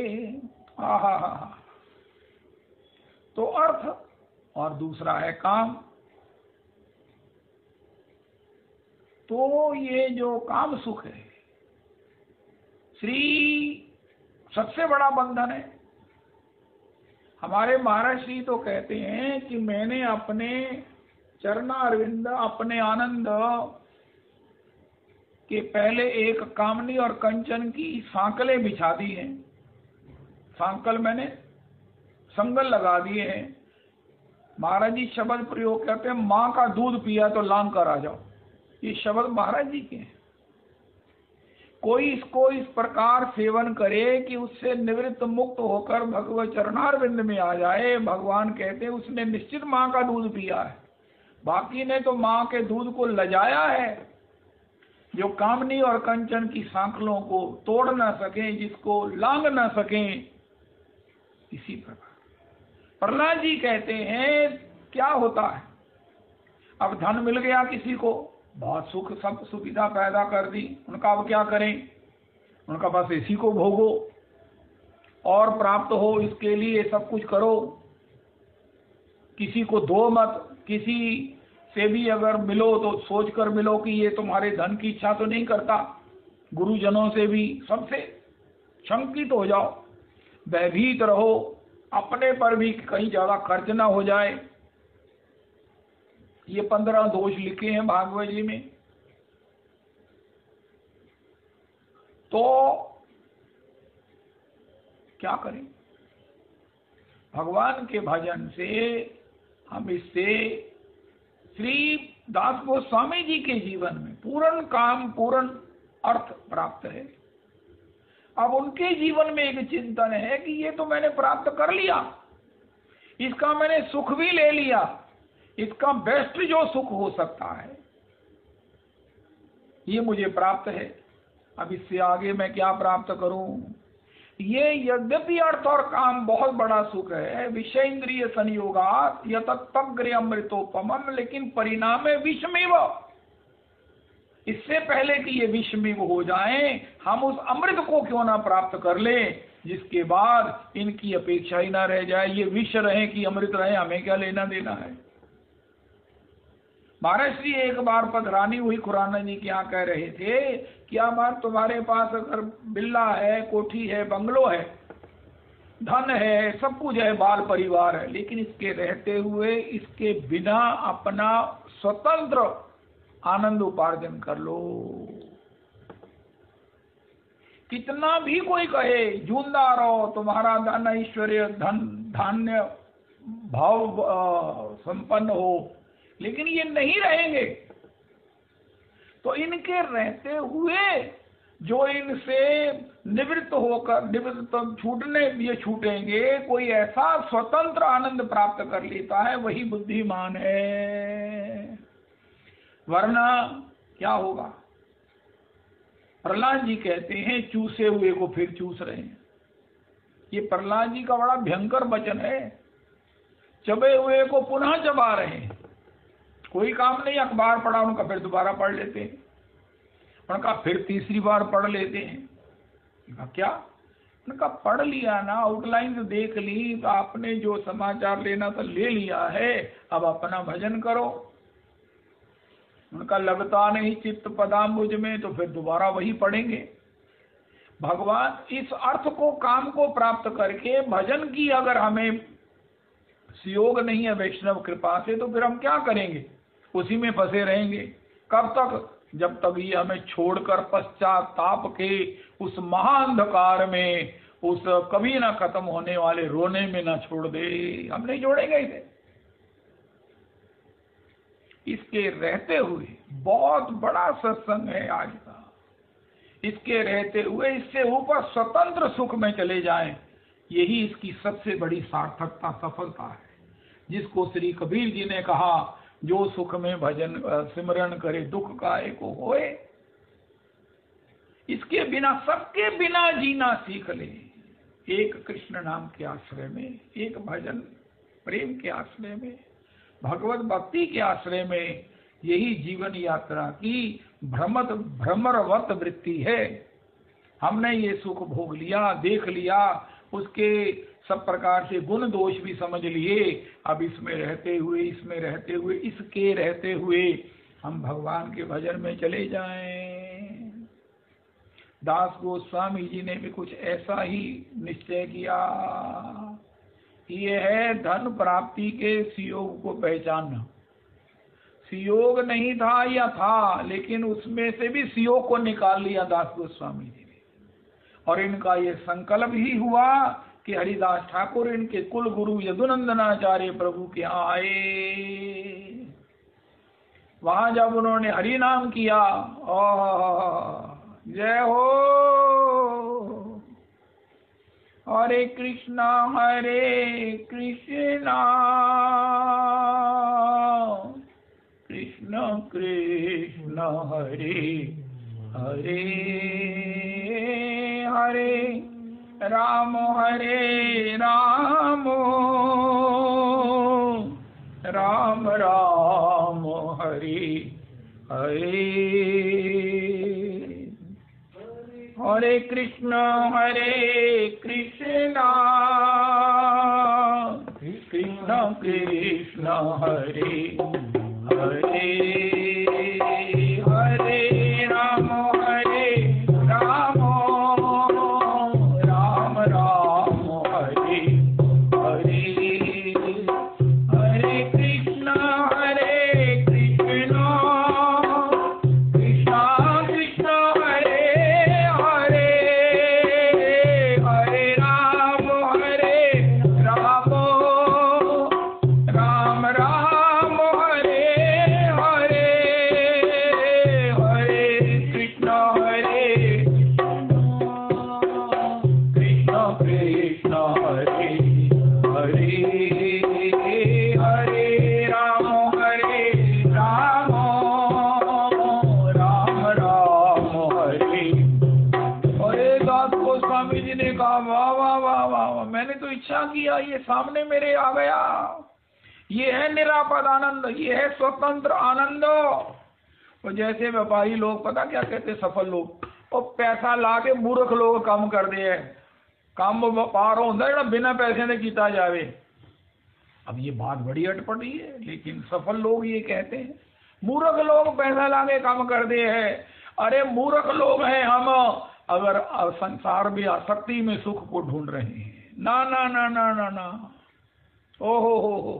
तो अर्थ और दूसरा है काम। तो ये जो काम सुख है, श्री सबसे बड़ा बंधन है। हमारे महाराज श्री तो कहते हैं कि मैंने अपने चरणारविंद, अपने आनंद के पहले एक कामनी और कंचन की सांकलें बिछा दी हैं। सांकल मैंने संगल लगा दिए हैं। महाराज जी शब्द प्रयोग करते हैं, माँ का दूध पिया तो लांग कर आ जाओ, ये शब्द महाराज जी के हैं। कोई इसको इस प्रकार सेवन करे कि उससे निवृत्त मुक्त होकर भगवत चरणारविंद में आ जाए। भगवान कहते हैं उसने निश्चित माँ का दूध पिया है, बाकी ने तो माँ के दूध को लजाया है। जो कामनी और कंचन की सांकलों को तोड़ ना सके, जिसको लांग ना सके, इसी प्रकार प्रहलाद जी कहते हैं क्या होता है, अब धन मिल गया किसी को, बहुत सुख, सब सुविधा पैदा कर दी, उनका अब क्या करें, उनका बस इसी को भोगो और प्राप्त हो, इसके लिए सब कुछ करो, किसी को दो मत, किसी से भी अगर मिलो तो सोच कर मिलो कि ये तुम्हारे धन की इच्छा तो नहीं करता। गुरुजनों से भी सबसे शंकित हो जाओ, भयभीत रहो, अपने पर भी कहीं ज्यादा खर्च ना हो जाए। ये 15 दोष लिखे हैं भागवत जी में। तो क्या करें, भगवान के भजन से हम इससे श्री दास गोस्वामी जी के जीवन में पूर्ण काम, पूर्ण अर्थ प्राप्त है। अब उनके जीवन में एक चिंतन है कि ये तो मैंने प्राप्त कर लिया, इसका मैंने सुख भी ले लिया, इसका बेस्ट जो सुख हो सकता है ये मुझे प्राप्त है, अब इससे आगे मैं क्या प्राप्त करूं। ये यद्यपि अर्थ और काम बहुत बड़ा सुख है, विषय इंद्रिय संयोगात यतग्रे अमृतोपमम, लेकिन परिणाम है विषमेव। इससे पहले कि ये विषमेव हो जाएं, हम उस अमृत को क्यों ना प्राप्त कर लें, जिसके बाद इनकी अपेक्षा ही ना रह जाए। ये विष रहे कि अमृत रहे, हमें क्या लेना देना है। महाराज श्री एक बार पधरानी हुई खुराना जी क्या कह रहे थे, क्या बात तुम्हारे पास अगर बिल्ला है, कोठी है, बंगलो है, धन है, सब कुछ है, बाल परिवार है, लेकिन इसके रहते हुए इसके बिना अपना स्वतंत्र आनंद उपार्जन कर लो। कितना भी कोई कहे जूंदा रहो, तुम्हारा धन ऐश्वर्य धन धान्य भाव संपन्न हो, लेकिन ये नहीं रहेंगे। तो इनके रहते हुए जो इनसे निवृत्त होकर निवृत्त छूटने ये छूटेंगे, कोई ऐसा स्वतंत्र आनंद प्राप्त कर लेता है, वही बुद्धिमान है। वरना क्या होगा? प्रहलाद जी कहते हैं चूसे हुए को फिर चूस रहे हैं। ये प्रहलाद जी का बड़ा भयंकर वचन है। चबे हुए को पुनः चबा रहे हैं। कोई काम नहीं, अखबार पढ़ा उनका फिर दोबारा पढ़ लेते हैं, उनका फिर तीसरी बार पढ़ लेते हैं। उनका क्या? उनका पढ़ लिया ना, आउटलाइन तो देख ली, तो आपने जो समाचार लेना था ले लिया है, अब अपना भजन करो। उनका लगता नहीं चित्त पदाम्बुज में, तो फिर दोबारा वही पढ़ेंगे। भगवान इस अर्थ को, काम को प्राप्त करके भजन की अगर हमें सुयोग नहीं है वैष्णव कृपा से, तो फिर हम क्या करेंगे? उसी में फंसे रहेंगे। कब तक? जब तक ये हमें छोड़कर पश्चाताप के उस महाअंधकार में, उस कभी ना खत्म होने वाले रोने में ना छोड़ दे। हम नहीं छोड़ेंगे इसे। इसके रहते हुए बहुत बड़ा सत्संग है आज का। इसके रहते हुए इससे ऊपर स्वतंत्र सुख में चले जाएं, यही इसकी सबसे बड़ी सार्थकता, सफलता है। जिसको श्री कबीर जी ने कहा, जो सुख में भजन सिमरन करे दुख काहे को होए। इसके बिना, सबके बिना जीना सीख ले। एक कृष्ण नाम के आश्रय में, एक भजन प्रेम के आश्रय में, भगवत भक्ति के आश्रय में, यही जीवन यात्रा की भ्रमरवत वृत्ति है। हमने ये सुख भोग लिया, देख लिया, उसके सब प्रकार से गुण दोष भी समझ लिए। अब इसमें रहते हुए, इसके रहते हुए हम भगवान के भजन में चले जाएं। दास गोस्वामी जी ने भी कुछ ऐसा ही निश्चय किया। ये है धन प्राप्ति के सुयोग को पहचानना। सुयोग नहीं था या था, लेकिन उसमें से भी सुयोग को निकाल लिया दास गोस्वामी जी ने। और इनका ये संकल्प ही हुआ कि हरिदास ठाकुर इनके कुल गुरु यदुनंदनाचार्य प्रभु के यहाँ आए। वहां जब उन्होंने हरि नाम किया, जय हो हरे कृष्णा कृष्ण कृष्ण हरे हरे, हरे राम राम राम हरे हरे, हरे कृष्ण कृष्ण कृष्ण हरे हरे, हरे राम राम किया, ये सामने मेरे आ गया। ये है निरापद आनंद, ये है स्वतंत्र आनंद। और जैसे व्यापारी लोग पता क्या कहते, सफल लोग, और पैसा लाके मूर्ख लोग काम कर दे, काम व्यापार होता है बिना पैसे ने किया जावे। अब ये बात बड़ी अटपटी है, लेकिन सफल लोग ये कहते हैं मूर्ख लोग पैसा लाके काम कर दे है। अरे मूर्ख लोग हैं हम, अगर संसार में आसक्ति में सुख को ढूंढ रहे हैं। ना ना ना ना ना ना। ओहो हो।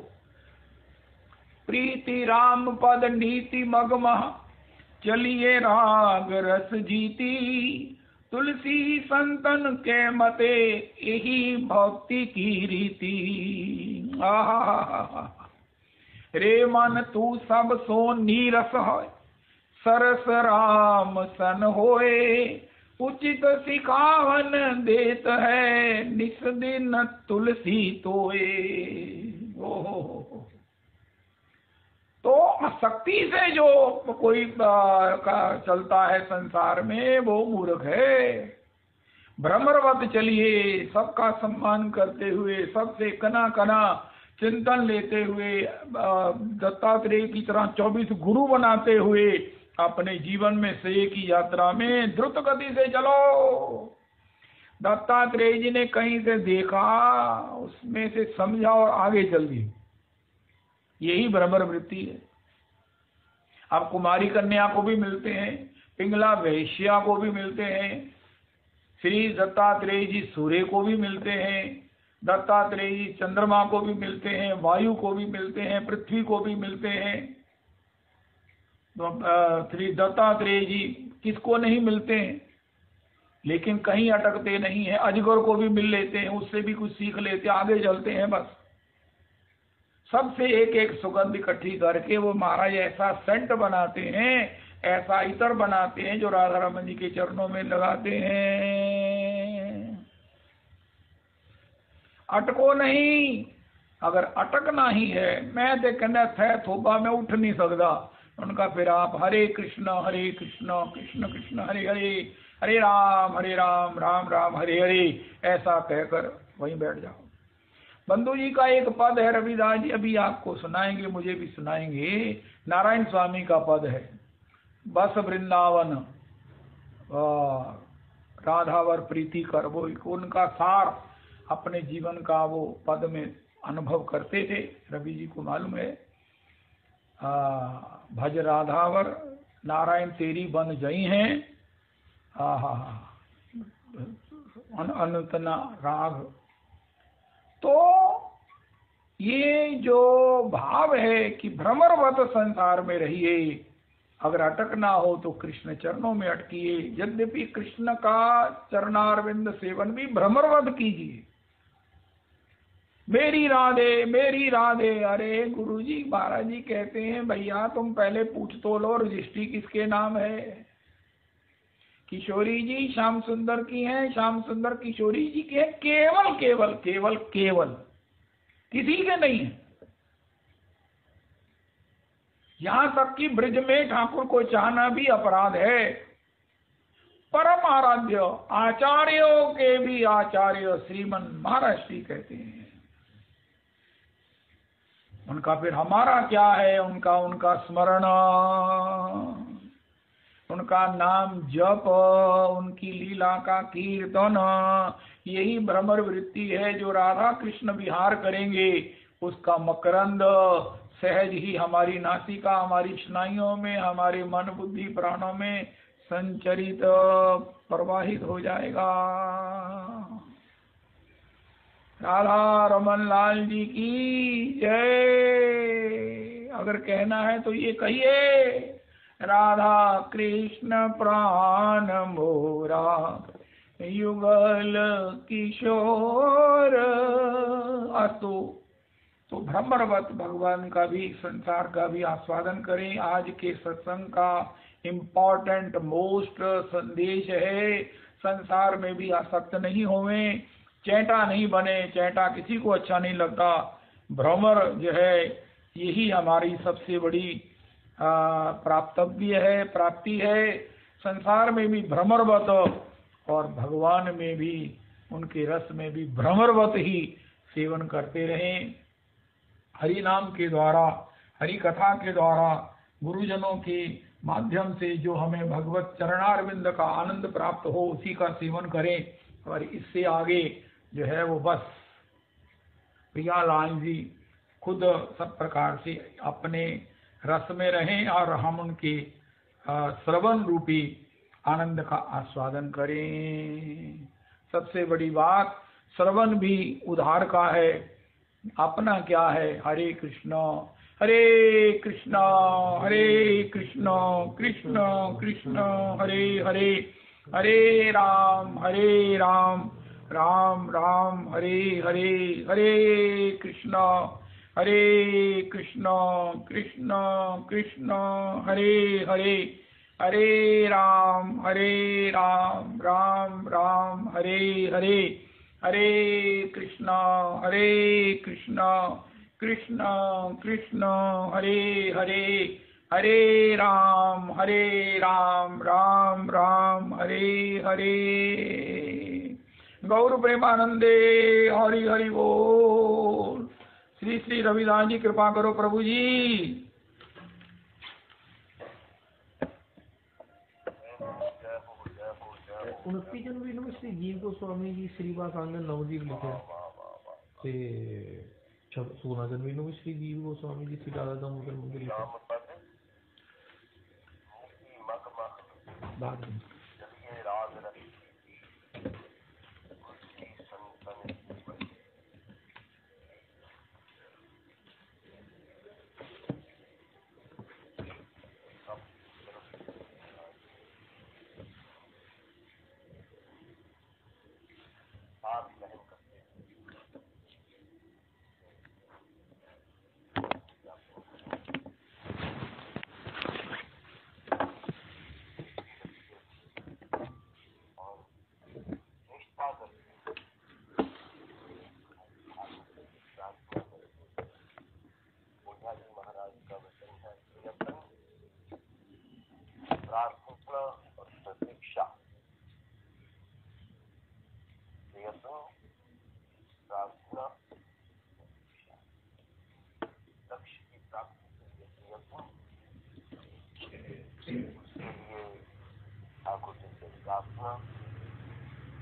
प्रीति राम पद नीति मगमह, चलिए राग रस जीती। तुलसी संतन के मते यही भक्ति की रीति। आहा रे मन तू सब सो नीरस है, सरस राम सन होए। उचित सिखावन देत है, निस दिन तुलसी तोए। ओहो। तो शक्ति से जो कोई चलता है संसार में वो मूर्ख है। भ्रमरवत चलिए, सबका सम्मान करते हुए, सबसे कना कना चिंतन लेते हुए, दत्तात्रेय की तरह 24 गुरु बनाते हुए अपने जीवन में से की यात्रा में द्रुत गति से चलो। दत्तात्रेय जी ने कहीं से देखा, उसमें से समझा और आगे चल दिए। यही भ्रमर वृत्ति है। अब कुमारी कन्या को भी मिलते हैं, पिंगला वैश्या को भी मिलते हैं, श्री दत्तात्रेय जी सूर्य को भी मिलते हैं, दत्तात्रेय जी चंद्रमा को भी मिलते हैं, वायु को भी मिलते हैं, पृथ्वी को भी मिलते हैं। श्री दत्तात्रेय जी किसको नहीं मिलते हैं, लेकिन कहीं अटकते नहीं है। अजगर को भी मिल लेते हैं, उससे भी कुछ सीख लेते, आगे चलते हैं। बस सबसे एक एक सुगंध इकट्ठी करके वो महाराज ऐसा सेंट बनाते हैं, ऐसा इत्र बनाते हैं जो राधा रमन जी के चरणों में लगाते हैं। अटको नहीं। अगर अटकना ही है, मैं तो कहना थे थोबा में उठ नहीं सकता उनका, फिर आप हरे कृष्ण कृष्ण कृष्ण हरे हरे, हरे राम राम राम हरे हरे ऐसा कहकर वहीं बैठ जाओ। बंधु जी का एक पद है, रविदास जी अभी आपको सुनाएंगे, मुझे भी सुनाएंगे। नारायण स्वामी का पद है, बस वृंदावन राधावर प्रीति कर। वो उनका सार अपने जीवन का वो पद में अनुभव करते थे। रवि जी को मालूम है, भज राधावर नारायण तेरी बन जई हैं, अनंतना राग। तो ये जो भाव है कि भ्रमरवत संसार में रहिए, अगर अटकना हो तो कृष्ण चरणों में अटकिए। यद्यपि कृष्ण का चरणारविंद सेवन भी भ्रमरवत कीजिए। मेरी राधे। अरे गुरुजी महाराज जी कहते हैं, भैया तुम पहले पूछ तो लो रजिस्ट्री किसके नाम है। किशोरी जी श्याम सुंदर की हैं, श्याम सुंदर किशोरी जी की है। केवल केवल केवल केवल किसी के नहीं है। यहां तक कि ब्रज में ठाकुर को चाहना भी अपराध है। परम आराध्य आचार्यों के भी आचार्य श्रीमन महाराज जी कहते हैं। उनका फिर हमारा क्या है, उनका स्मरण, उनका नाम जप, उनकी लीला का कीर्तन, यही भ्रमर वृत्ति है। जो राधा कृष्ण विहार करेंगे उसका मकरंद सहज ही हमारी नासिका, हमारी स्नायुओं में, हमारे मन बुद्धि प्राणों में संचरित प्रवाहित हो जाएगा। राधा रमन लाल जी की जय। अगर कहना है तो ये कहिए, राधा कृष्ण प्राण मोरा युगल किशोर। तो भ्रमरवत भगवान का भी, संसार का भी आस्वादन करें। आज के सत्संग का इम्पोर्टेंट मोस्ट संदेश है, संसार में भी आसक्त नहीं होवें, चैंटा नहीं बने। चैंटा किसी को अच्छा नहीं लगता। भ्रमर जो है यही हमारी सबसे बड़ी प्राप्तव्य है, प्राप्ति है। संसार में भी भ्रमरवत और भगवान में भी, उनके रस में भी भ्रमरवत ही सेवन करते रहें। हरि नाम के द्वारा, हरि कथा के द्वारा, गुरुजनों के माध्यम से जो हमें भगवत चरणारविंद का आनंद प्राप्त हो उसी का सेवन करें। और इससे आगे जो है वो बस प्रियालाल जी खुद सब प्रकार से अपने रस में रहें और हम उनके श्रवण रूपी आनंद का आस्वादन करें। सबसे बड़ी बात, श्रवण भी उद्धार का है, अपना क्या है। हरे कृष्ण कृष्ण कृष्ण कृष्ण हरे हरे, हरे राम राम राम हरे हरे, हरे कृष्ण कृष्ण कृष्ण हरे हरे, हरे राम राम राम हरे हरे, हरे कृष्ण कृष्ण कृष्ण हरे हरे, हरे राम राम राम हरे हरे। गौर प्रेमानंदे हरि हरि बोल। श्री श्री रविदास जी कृपा करो प्रभु जी। उनतीस जनवरी ਨੂੰ श्री जीव गोस्वामी जी श्री वासांगन नवदीप लिखे ਤੇ 16 जनवरी ਨੂੰ श्री जीव गोस्वामी जी श्री राधा दामोदर मंदिर लिखे।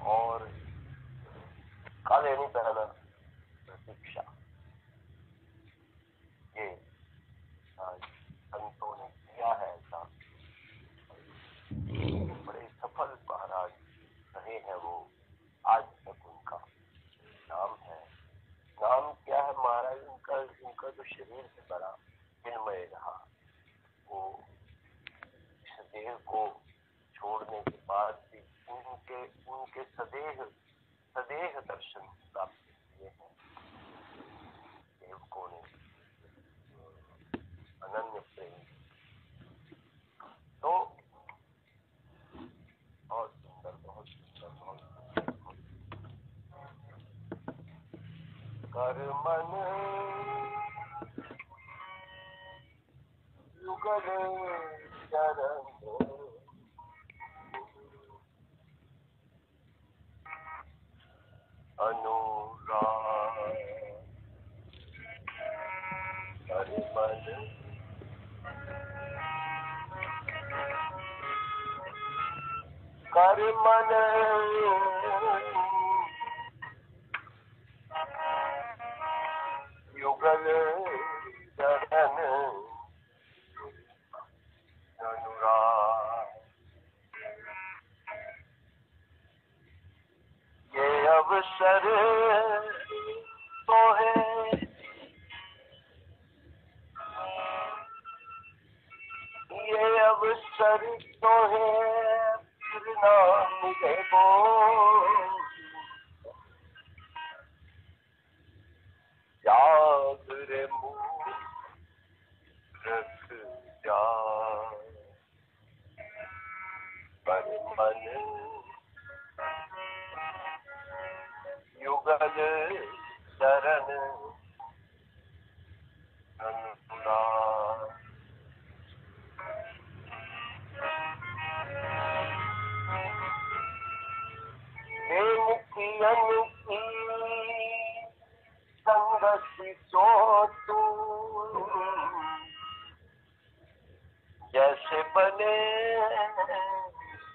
और काले नहीं पहना प्रतीक्षा, ये संतों ने किया है ऐसा। बड़े सफल महाराज रहे हैं वो, आज तक उनका नाम है। नाम क्या है महाराज उनका? उनका तो शरीर से बड़ा चिन्मय रहा। वो इस देह को छोड़ने के बाद भी उनके सदेह दर्शन प्राप्त किए हैं सेवकों ने, अनन्य प्रेम। तो बहुत सुंदर, बहुत सुंदर, बहुत कर मन युगल चरण अनुराग, कर मन युगल चरण अनुराग। ये अवसर तो है, ये अवसर तो है, फिर ना मिले वो। याद रे मूर्ख जा, पर मन युगल शरण अनुराग। मुखियन की संगति सो तू, जैसे बने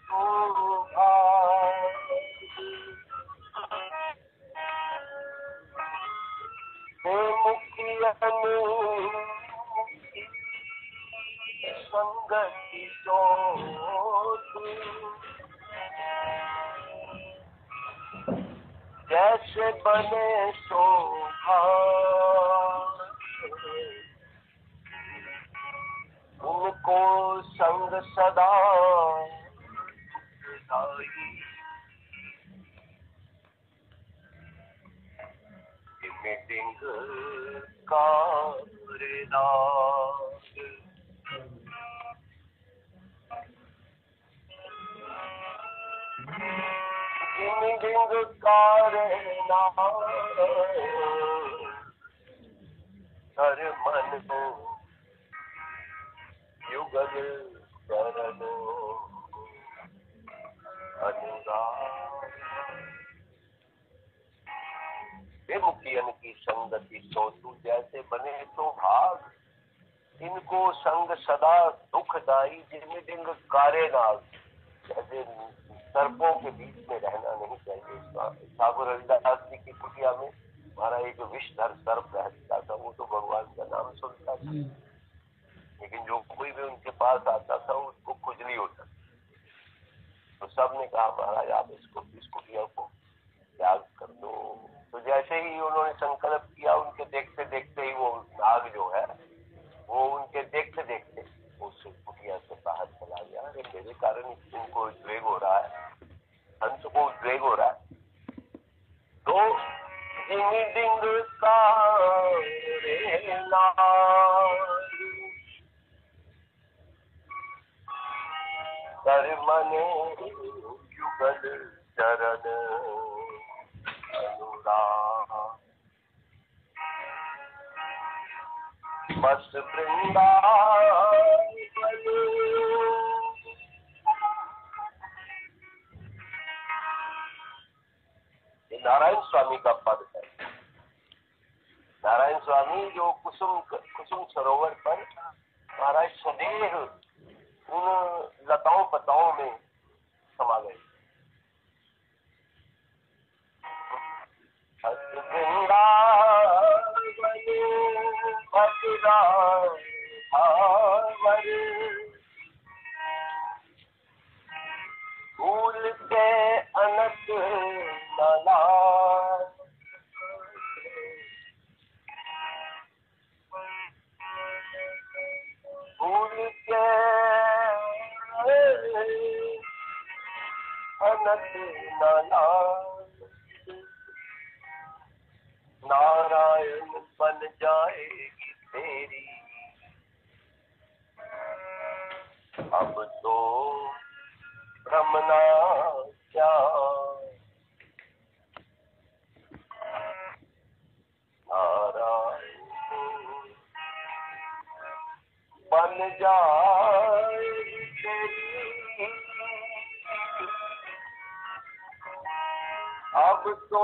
तू मुखियन संगति सोत, जैसे बने सौभाग्य, उनको संग सदा सुखदाई। मीटिंग का परिणाम, मीटिंग का हर मन युगल चरण अनुराग। बेमुखियन की संगति सोतु, जैसे बने तो भाग, इनको संग सदा दुखदाई। जिनमें डिंग कारे नाग, जैसे सर्पों के बीच में रहना नहीं चाहिए। ठाकुर हरिदास जी की कुटिया में हमारा ये जो विषधर सर्प रहता था, वो तो भगवान का नाम सुनता था, लेकिन जो कोई भी उनके पास आता था उसको खुजली होता था। तो सब ने कहा महाराज आप इसको, इस कुटिया को त्याग कर दो। तो जैसे ही उन्होंने संकल्प किया, उनके देखते देखते ही वो नाग जो है वो उनके देखते देखते उस कुटिया से बाहर चला गया। अरे मेरे कारण इनको उद्वेग हो रहा है, हंस को उद्वेग हो रहा है। तो डिंग का कर मने युगल चरण अनुराग। बस वृंदावन, ये नारायण स्वामी का पद है। नारायण स्वामी जो कुसुम सरोवर पर महाराज सदैव उन लताओं पताओं में समा गए। भूल के अनक नला, भूल के अनक नला, नारायण बन जाएगी तेरी अब तो भ्रमना क्या। नारायण बन जाएगी तेरी अब तो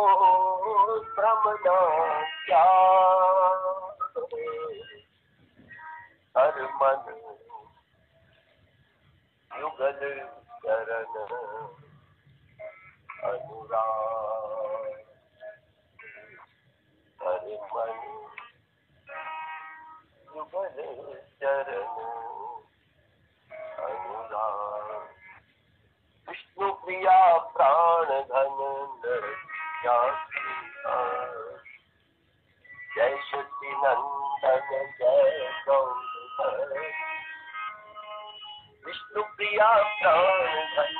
भ्रमना क्या। हर मन युगल चरण अनुराग। हर मन युगल चरण अनुराग। विष्णु प्रिया प्राण धन जय श्रुति नंदन जय गौर। विष्णु प्रिया प्राण धन